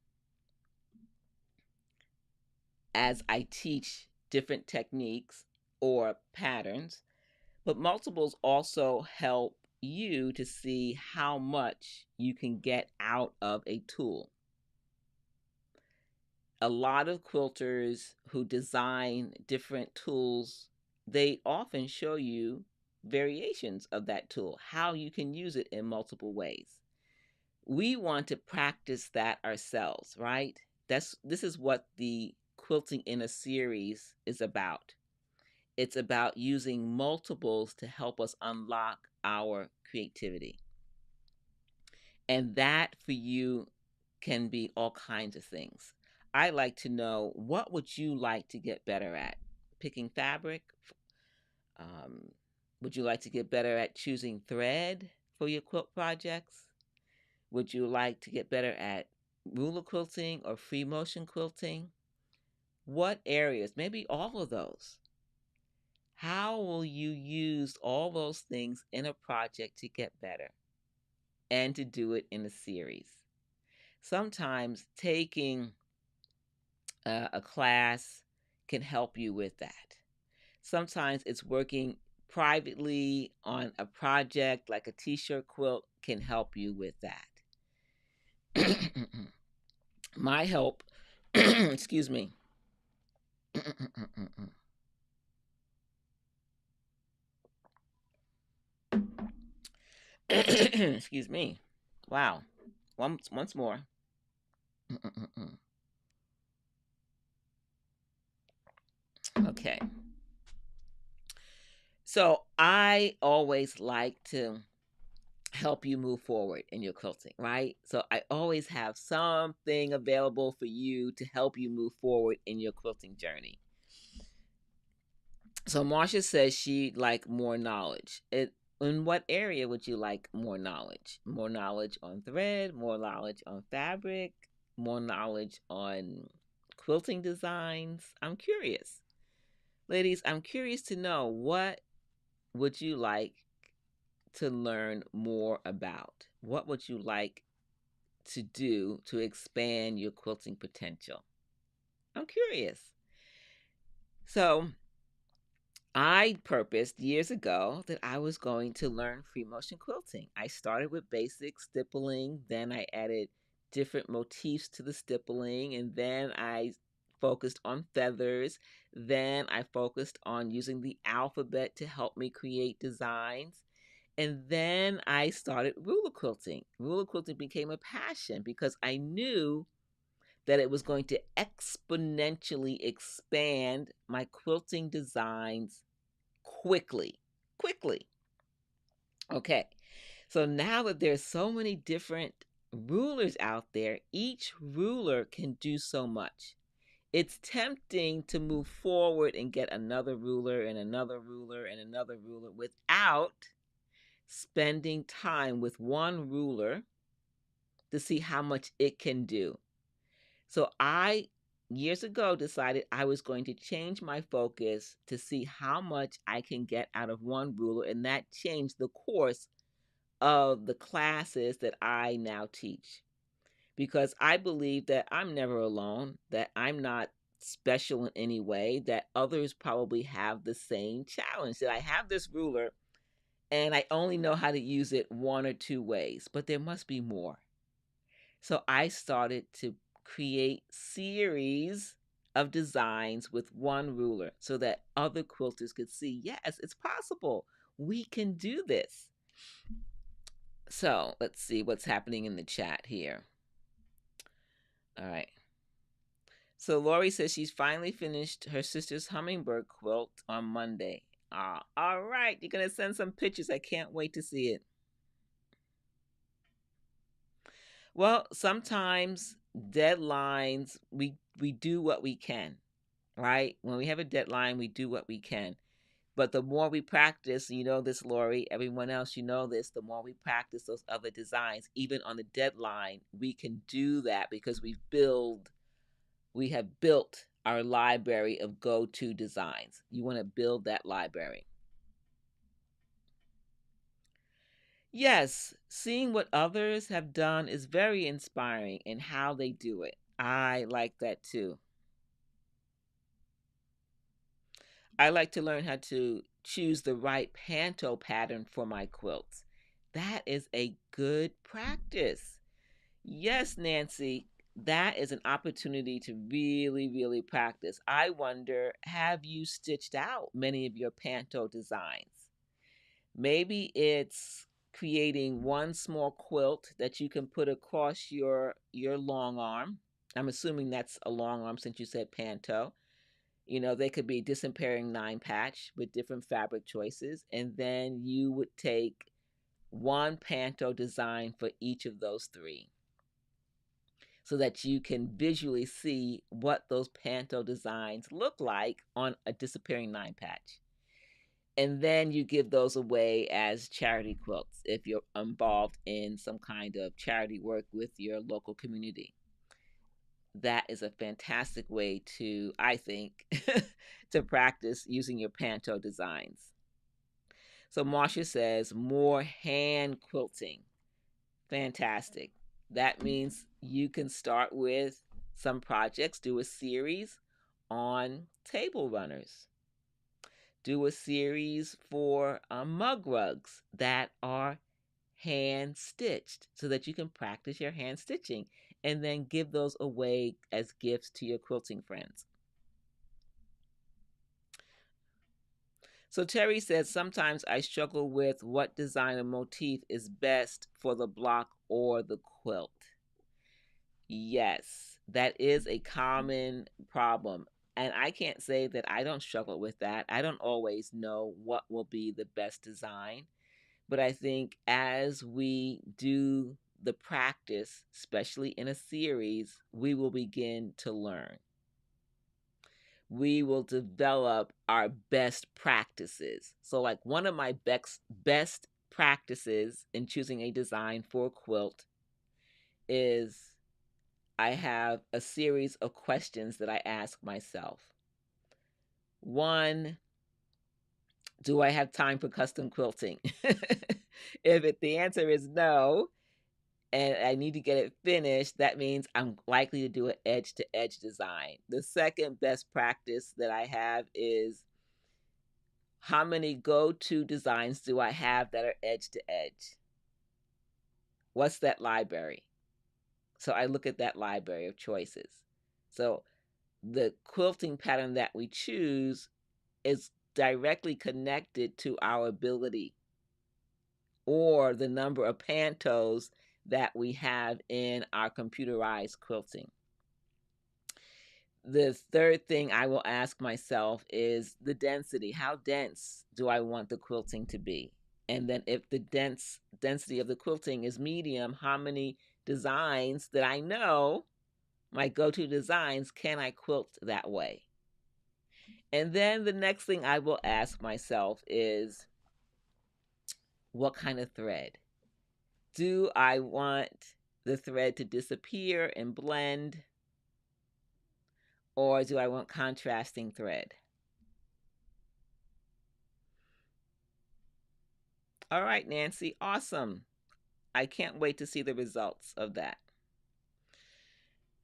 as I teach different techniques or patterns, but multiples also help you to see how much you can get out of a tool. A lot of quilters who design different tools, they often show you variations of that tool, how you can use it in multiple ways. We want to practice that ourselves, right? This is what the quilting in a series is about. It's about using multiples to help us unlock our creativity. And that for you can be all kinds of things. I like to know, what would you like to get better at? Picking fabric? Um, would you like to get better at choosing thread for your quilt projects? Would you like to get better at ruler quilting or free motion quilting? What areas? Maybe all of those. How will you use all those things in a project to get better and to do it in a series? Sometimes taking a class can help you with that. Sometimes it's working privately on a project like a t-shirt quilt can help you with that. My help, excuse me. Excuse me. Wow. Once more. Okay. So I always like to help you move forward in your quilting, right? So I always have something available for you to help you move forward in your quilting journey. So Marcia says she'd like more knowledge. In what area would you like more knowledge? More knowledge on thread, more knowledge on fabric, more knowledge on quilting designs? I'm curious. Ladies, I'm curious to know, what would you like to learn more about? What would you like to do to expand your quilting potential? I'm curious. So, I purposed years ago that I was going to learn free motion quilting. I started with basic stippling, then I added different motifs to the stippling, and then I focused on feathers. Then I focused on using the alphabet to help me create designs. And then I started ruler quilting. Ruler quilting became a passion because I knew that it was going to exponentially expand my quilting designs quickly. Quickly. Okay. So now that there's so many different rulers out there, each ruler can do so much. It's tempting to move forward and get another ruler and another ruler and another ruler without spending time with one ruler to see how much it can do. So I years ago decided I was going to change my focus to see how much I can get out of one ruler, and that changed the course of the classes that I now teach, because I believe that I'm never alone, that I'm not special in any way, that others probably have the same challenge, that I have this ruler and I only know how to use it one or two ways, but there must be more. So I started to create series of designs with one ruler so that other quilters could see, yes, it's possible. We can do this. So let's see what's happening in the chat here. All right. So Lori says she's finally finished her sister's hummingbird quilt on Monday. Ah, all right. You're going to send some pictures. I can't wait to see it. Well, sometimes deadlines, we do what we can, right? When we have a deadline, we do what we can. But the more we practice, you know this, Lori, everyone else, you know this, the more we practice those other designs, even on the deadline, we can do that because we have built our library of go-to designs. You want to build that library. Yes, seeing what others have done is very inspiring in how they do it. I like that too. I like to learn how to choose the right panto pattern for my quilts. That is a good practice. Yes, Nancy, that is an opportunity to really, really practice. I wonder, have you stitched out many of your panto designs? Maybe it's creating one small quilt that you can put across your long arm. I'm assuming that's a long arm since you said panto. You know, they could be disappearing 9 patch with different fabric choices, and then you would take one panto design for each of those three so that you can visually see what those panto designs look like on a disappearing 9 patch. And then you give those away as charity quilts if you're involved in some kind of charity work with your local community. That is a fantastic way to, I think, to practice using your panto designs. So Marcia says more hand quilting. Fantastic. That means you can start with some projects, do a series on table runners, do a series for mug rugs that are hand stitched so that you can practice your hand stitching and then give those away as gifts to your quilting friends. So Terry says, sometimes I struggle with what design or motif is best for the block or the quilt. Yes, that is a common problem. And I can't say that I don't struggle with that. I don't always know what will be the best design. But I think as we do the practice, especially in a series, we will begin to learn. we will develop our best practices. So, like one of my best practices in choosing a design for a quilt is I have a series of questions that I ask myself. One, do I have time for custom quilting? The answer is no, and I need to get it finished, that means I'm likely to do an edge to edge design. The second best practice that I have is how many go to designs do I have that are edge to edge? What's that library? So I look at that library of choices. So the quilting pattern that we choose is directly connected to our ability or the number of pantos that we have in our computerized quilting. The third thing I will ask myself is the density. How dense do I want the quilting to be? And then if the density of the quilting is medium, how many designs that I know, my go-to designs, can I quilt that way? And then the next thing I will ask myself is, what kind of thread? Do I want the thread to disappear and blend, or do I want contrasting thread? All right, Nancy, awesome. I can't wait to see the results of that.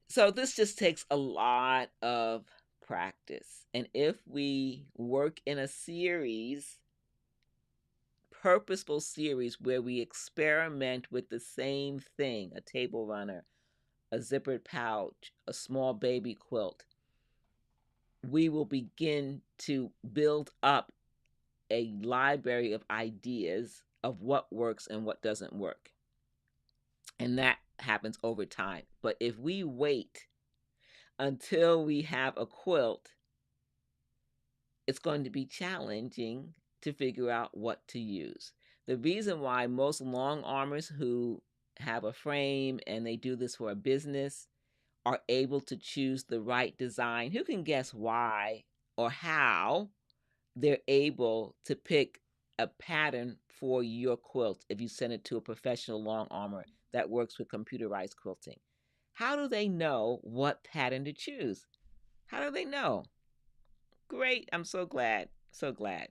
So this just takes a lot of practice. And if we work in a series, purposeful series where we experiment with the same thing, a table runner, a zippered pouch, a small baby quilt, we will begin to build up a library of ideas of what works and what doesn't work. And that happens over time. But if we wait until we have a quilt, it's going to be challenging to figure out what to use. The reason why most long armors who have a frame and they do this for a business are able to choose the right design, who can guess why or how they're able to pick a pattern for your quilt if you send it to a professional long armor that works with computerized quilting? How do they know what pattern to choose? How do they know? Great. I'm so glad. So glad.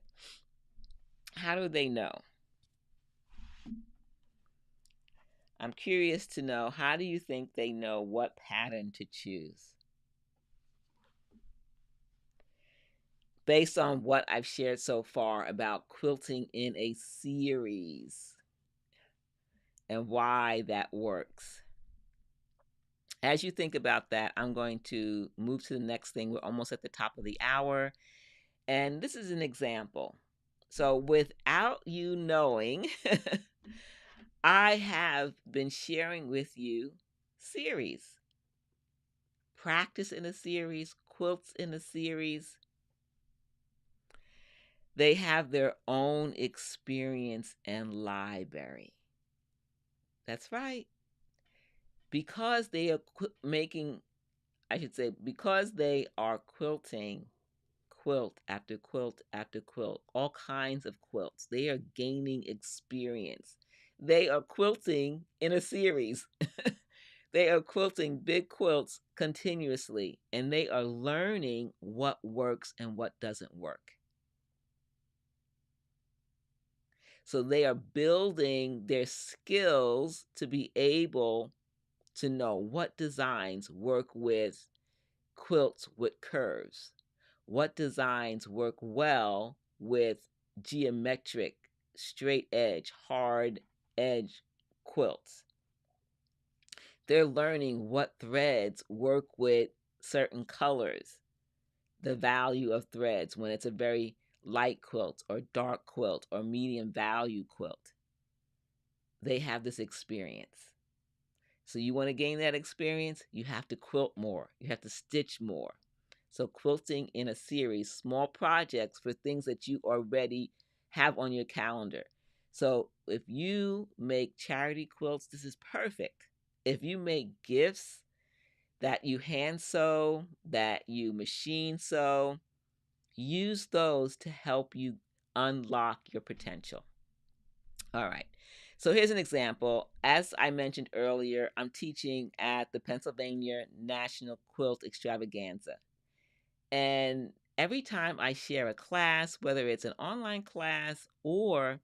How do they know? I'm curious to know, how do you think they know what pattern to choose? Based on what I've shared so far about quilting in a series and why that works. As you think about that, I'm going to move to the next thing. We're almost at the top of the hour. And this is an example. So, without you knowing, I have been sharing with you series, practice in a series, quilts in a series. They have their own experience and library. That's right. Because they are because they are quilting quilt after quilt after quilt, all kinds of quilts. They are gaining experience. They are quilting in a series. They are quilting big quilts continuously, and they are learning what works and what doesn't work. So they are building their skills to be able to know what designs work with quilts with curves, what designs work well with geometric, straight edge, hard edge quilts. They're learning what threads work with certain colors, the value of threads when it's a very light quilt or dark quilt or medium value quilt. They have this experience. So you want to gain that experience, you have to quilt more. You have to stitch more. So quilting in a series, small projects for things that you already have on your calendar. So if you make charity quilts, this is perfect. If you make gifts, that you hand sew, that you machine sew. Use those to help you unlock your potential. All right. So here's an example. As I mentioned earlier, I'm teaching at the Pennsylvania National Quilt Extravaganza. And every time I share a class, whether it's an online class or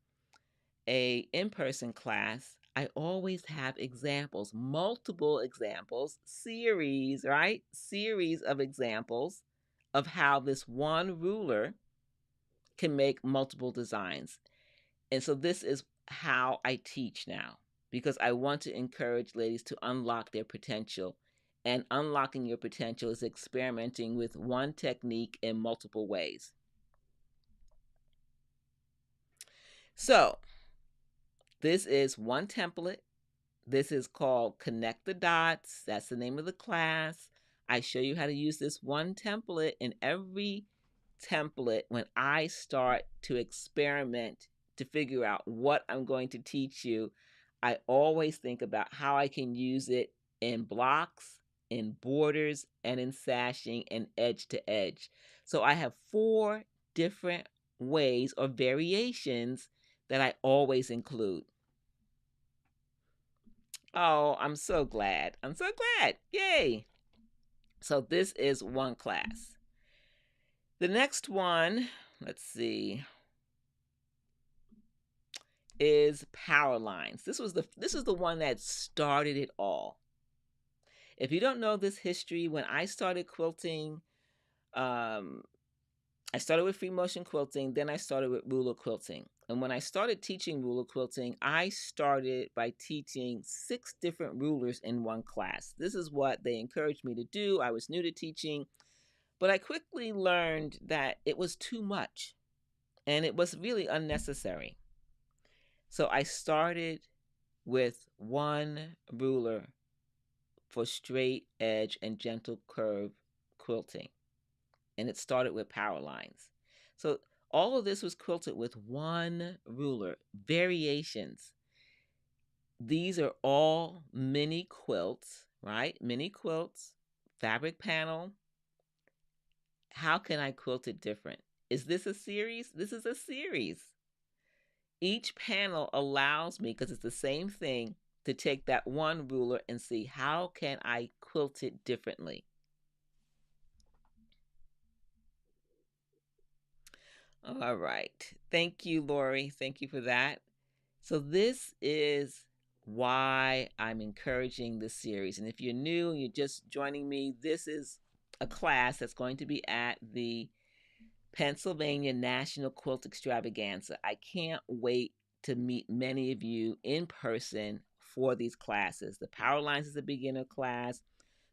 a in-person class, I always have examples, multiple examples, series, right? Series of examples of how this one ruler can make multiple designs. And so this is how I teach now, because I want to encourage ladies to unlock their potential. And unlocking your potential is experimenting with one technique in multiple ways. So this is one template. This is called Connect the Dots. That's the name of the class. I show you how to use this one template in every template when I start to experiment to figure out what I'm going to teach you. I always think about how I can use it in blocks, in borders, and in sashing and edge to edge. So I have 4 different ways or variations that I always include. Oh, I'm so glad. I'm so glad. Yay. So this is one class. The next one, let's see, is power lines. This is the one that started it all. If you don't know this history, when I started quilting, um, I started with free motion quilting, then I started with ruler quilting. And when I started teaching ruler quilting, I started by teaching 6 different rulers in one class. This is what they encouraged me to do. I was new to teaching, but I quickly learned that it was too much and it was really unnecessary. So I started with one ruler for straight edge and gentle curve quilting. And it started with power lines. So all of this was quilted with one ruler. Variations. These are all mini quilts, right? Mini quilts, fabric panel. How can I quilt it different? Is this a series? This is a series. Each panel allows me, because it's the same thing, to take that one ruler and see how can I quilt it differently. All right. Thank you, Lori. Thank you for that. So this is why I'm encouraging this series. And if you're new and you're just joining me, this is a class that's going to be at the Pennsylvania National Quilt Extravaganza. I can't wait to meet many of you in person for these classes. The Power Lines is a beginner class.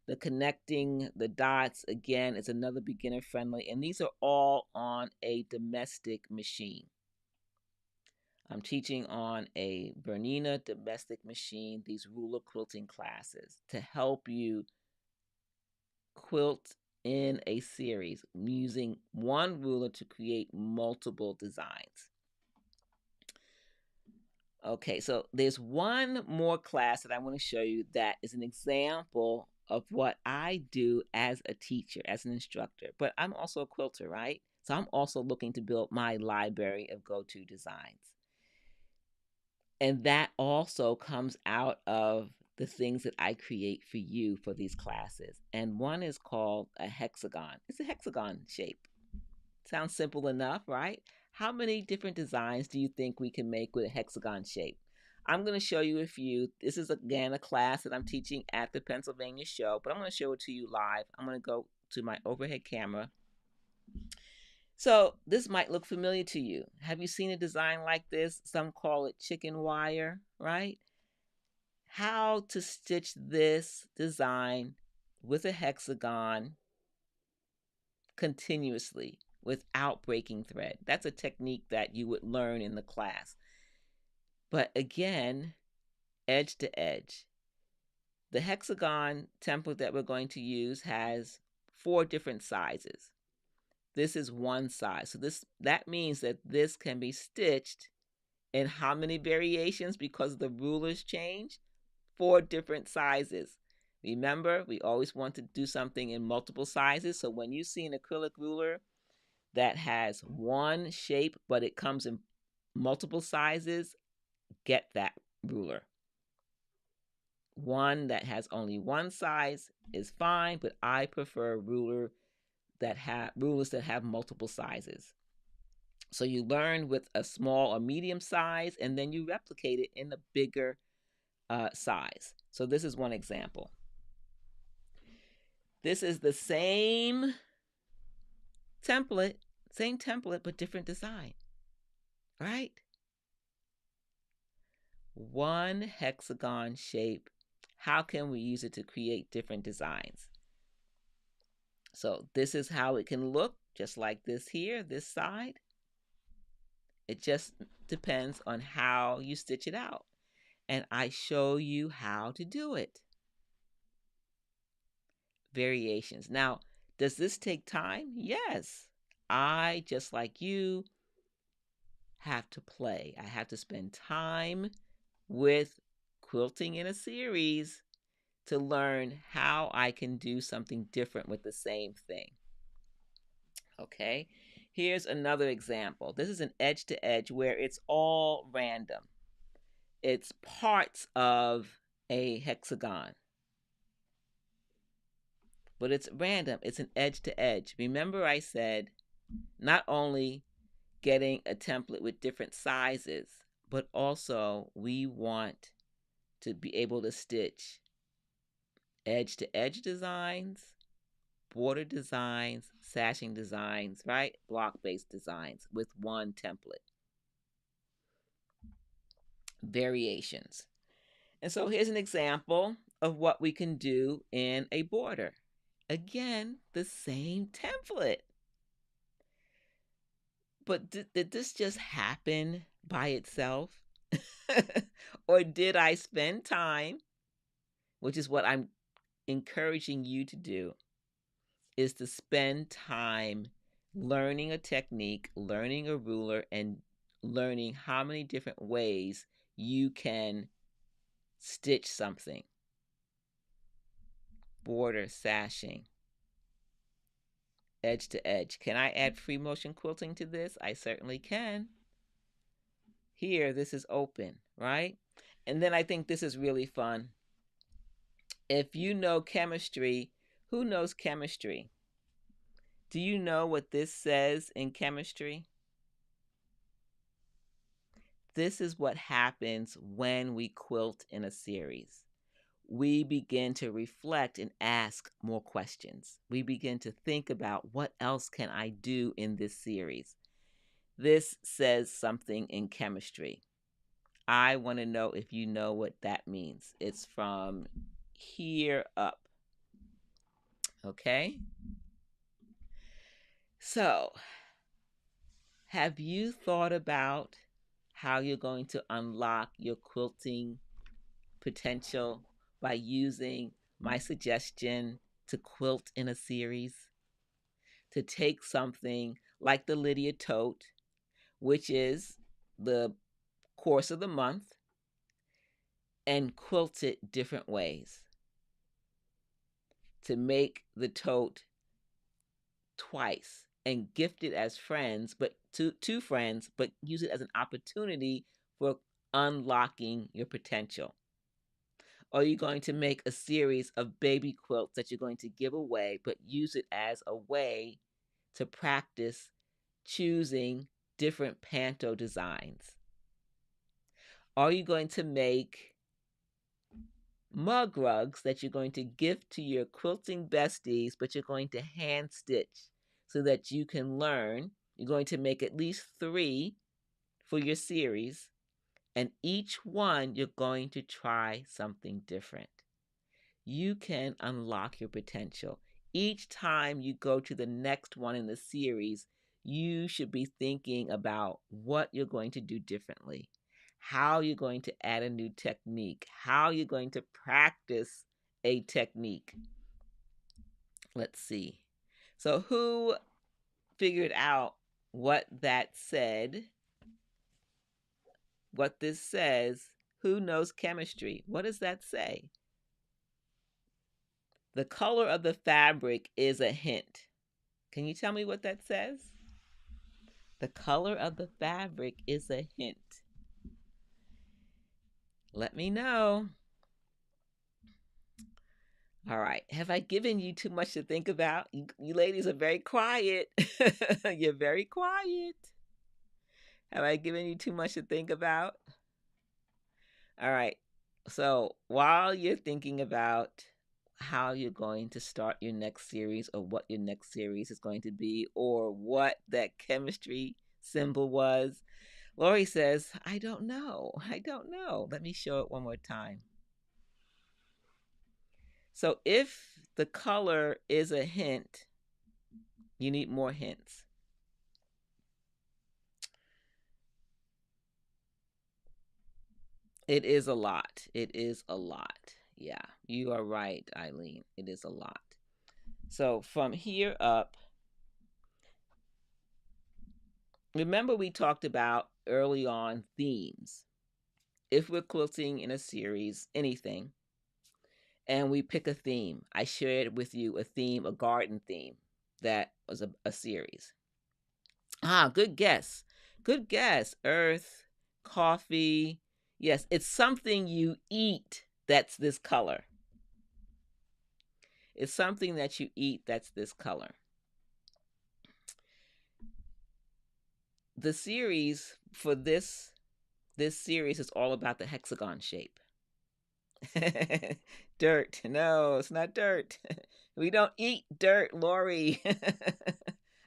The Connecting the Dots, again, is another beginner friendly. And these are all on a domestic machine. I'm teaching on a Bernina domestic machine, these ruler quilting classes to help you quilt in a series using one ruler to create multiple designs. Okay, so there's one more class that I want to show you that is an example of what I do as a teacher, as an instructor, but I'm also a quilter, right? So I'm also looking to build my library of go-to designs. And that also comes out of the things that I create for you for these classes. And one is called a hexagon. It's a hexagon shape. Sounds simple enough, right? How many different designs do you think we can make with a hexagon shape? I'm going to show you a few. This is, again, a class that I'm teaching at the Pennsylvania show, but I'm going to show it to you live. I'm going to go to my overhead camera. So this might look familiar to you. Have you seen a design like this? Some call it chicken wire, right? How to stitch this design with a hexagon continuously without breaking thread. That's a technique that you would learn in the class. But again, edge to edge. The hexagon template that we're going to use has 4 different sizes. This is one size. So that means that this can be stitched in how many variations because the rulers change? 4 different sizes. Remember, we always want to do something in multiple sizes. So when you see an acrylic ruler that has one shape, but it comes in multiple sizes, get that ruler. One that has only one size is fine, but I prefer rulers that have multiple sizes. So you learn with a small or medium size, and then you replicate it in a bigger size. So this is one example. This is the template, same template, but different design, right? One hexagon shape. How can we use it to create different designs? So this is how it can look, just like this here, this side. It just depends on how you stitch it out. And I show you how to do it. Variations. Now, does this take time? Yes. I, just like you, have to play. I have to spend time with quilting in a series to learn how I can do something different with the same thing. Okay, here's another example. This is an edge to edge where it's all random. It's parts of a hexagon, but it's random. It's an edge to edge. Remember I said not only getting a template with different sizes, but also we want to be able to stitch edge to edge designs, border designs, sashing designs, right? Block-based designs with one template. Variations. And so here's an example of what we can do in a border. Again, the same template. But did this just happen by itself? Or did I spend time, which is what I'm encouraging you to do, is to spend time learning a technique, learning a ruler, and learning how many different ways you can stitch something. Border, sashing, edge to edge. Can I add free motion quilting to this? I certainly can. Here, this is open, right? And then I think this is really fun. If you know chemistry, who knows chemistry? Do you know what this says in chemistry? This is what happens when we quilt in a series. We begin to reflect and ask more questions. We begin to think about what else can I do in this series. This says something in chemistry. I want to know if you know what that means. It's from here up. Okay? So, have you thought about how you're going to unlock your quilting potential by using my suggestion to quilt in a series? To take something like the Lydia tote, which is the course of the month, and quilt it different ways. To make the tote twice and gift it as friends, but to friends, but use it as an opportunity for unlocking your potential. Or are you going to make a series of baby quilts that you're going to give away, but use it as a way to practice choosing different panto designs? Are you going to make mug rugs that you're going to gift to your quilting besties, but you're going to hand stitch so that you can learn? You're going to make at least 3 for your series, and each one you're going to try something different. You can unlock your potential. Each time you go to the next one in the series, you should be thinking about what you're going to do differently, how you're going to add a new technique, how you're going to practice a technique. Let's see. So who figured out what that said? What this says? Who knows chemistry? What does that say? The color of the fabric is a hint. Can you tell me what that says? The color of the fabric is a hint. Let me know. All right. Have I given you too much to think about? You ladies are very quiet. You're very quiet. Have I given you too much to think about? All right. So while you're thinking about how you're going to start your next series or what your next series is going to be or what that chemistry symbol was, Lori says, I don't know. I don't know. Let me show it one more time. So if the color is a hint, you need more hints. It is a lot. It is a lot. Yeah, you are right, Eileen. It is a lot. So from here up, remember we talked about early on themes. If we're quilting in a series, anything, and we pick a theme, I shared with you a theme, a garden theme that was a series. Ah, good guess. Good guess. Earth, coffee. Yes, it's something you eat that's this color. It's something that you eat that's this color. The series for this series is all about the hexagon shape. Dirt. No, it's not dirt. We don't eat dirt, Lori.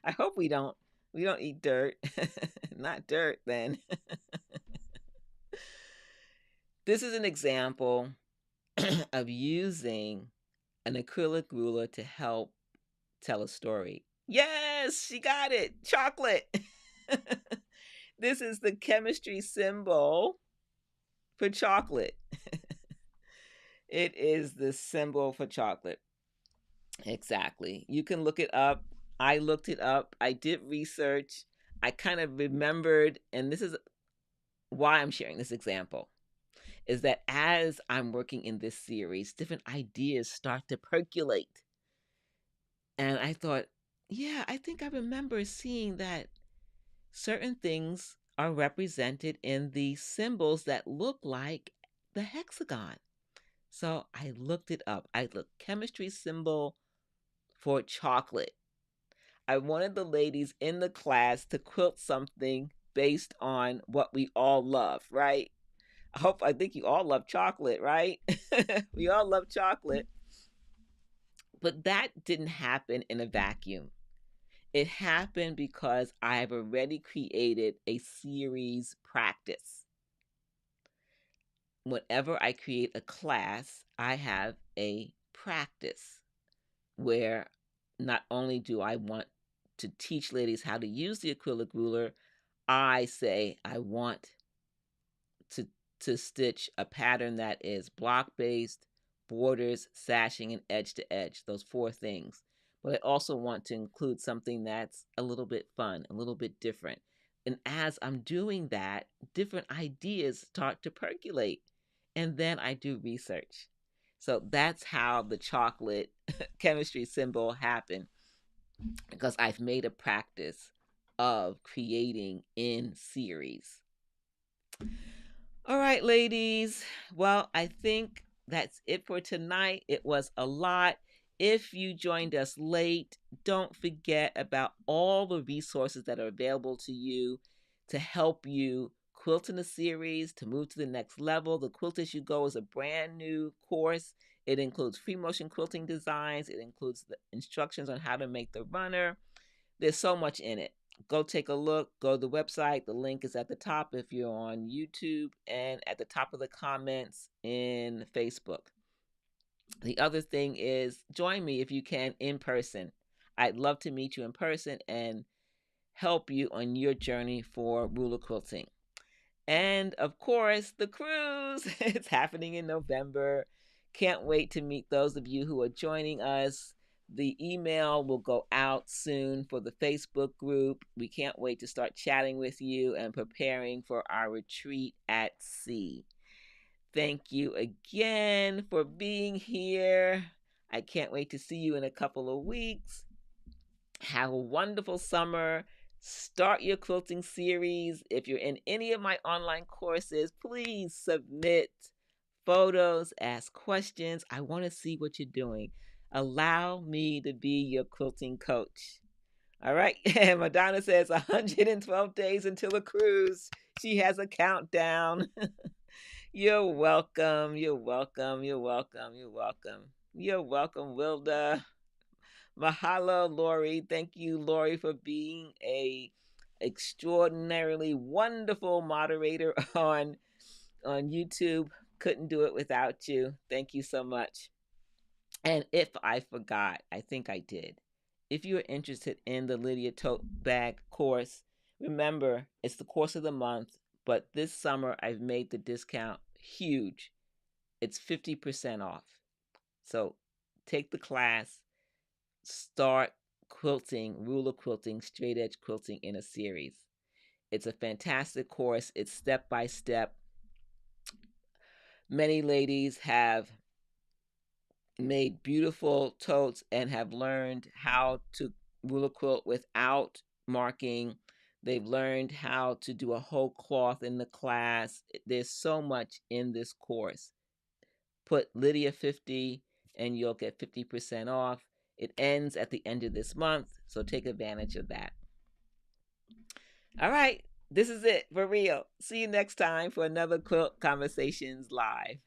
I hope we don't. We don't eat dirt. Not dirt then. This is an example of using an acrylic ruler to help tell a story. Yes, she got it. Chocolate. This is the chemistry symbol for chocolate. It is the symbol for chocolate. Exactly. You can look it up. I looked it up. I did research. I kind of remembered, and this is why I'm sharing this example, is that as I'm working in this series, different ideas start to percolate. And I thought, yeah, I think I remember seeing that certain things are represented in the symbols that look like the hexagon. So I looked it up. I looked chemistry symbol for chocolate. I wanted the ladies in the class to quilt something based on what we all love, right? I think you all love chocolate, right? We all love chocolate. But that didn't happen in a vacuum. It happened because I've already created a series practice. Whenever I create a class, I have a practice where not only do I want to teach ladies how to use the acrylic ruler, I say I want to stitch a pattern that is block based, borders, sashing, and edge to edge, those four things. But I also want to include something that's a little bit fun, a little bit different. And as I'm doing that, different ideas start to percolate. And then I do research. So that's how the chocolate chemistry symbol happened, because I've made a practice of creating in series. All right, ladies. Well, I think that's it for tonight. It was a lot. If you joined us late, don't forget about all the resources that are available to you to help you quilt in a series, to move to the next level. The Quilt As You Go is a brand new course. It includes free motion quilting designs. It includes the instructions on how to make the runner. There's so much in it. Go take a look. Go to the website. The link is at the top if you're on YouTube, and at the top of the comments in Facebook. The other thing is, join me if you can in person. I'd love to meet you in person and help you on your journey for ruler quilting. And of course, the cruise. It's happening in November. Can't wait to meet those of you who are joining us. The email will go out soon for the Facebook group. We can't wait to start chatting with you and preparing for our retreat at sea. Thank you again for being here. I can't wait to see you in a couple of weeks. Have a wonderful summer. Start your quilting series. If you're in any of my online courses, please submit photos, ask questions. I want to see what you're doing. Allow me to be your quilting coach. All right. And Madonna says 112 days until a cruise. She has a countdown. You're welcome. You're welcome. You're welcome. You're welcome. You're welcome, Wilda. Mahalo, Lori. Thank you, Lori, for being a extraordinarily wonderful moderator on YouTube. Couldn't do it without you. Thank you so much. And if I forgot, I think I did. If you're interested in the Lydia Tote Bag course, remember it's the course of the month, but this summer I've made the discount huge. It's 50% off. So take the class, start quilting, ruler quilting, straight edge quilting in a series. It's a fantastic course. It's step by step. Many ladies have made beautiful totes and have learned how to ruler quilt without marking. They've learned how to do a whole cloth in the class. There's so much in this course. Put Lydia 50 and you'll get 50% off. It ends at the end of this month, so take advantage of that. All right, this is it for real. See you next time for another Quilt Conversations Live.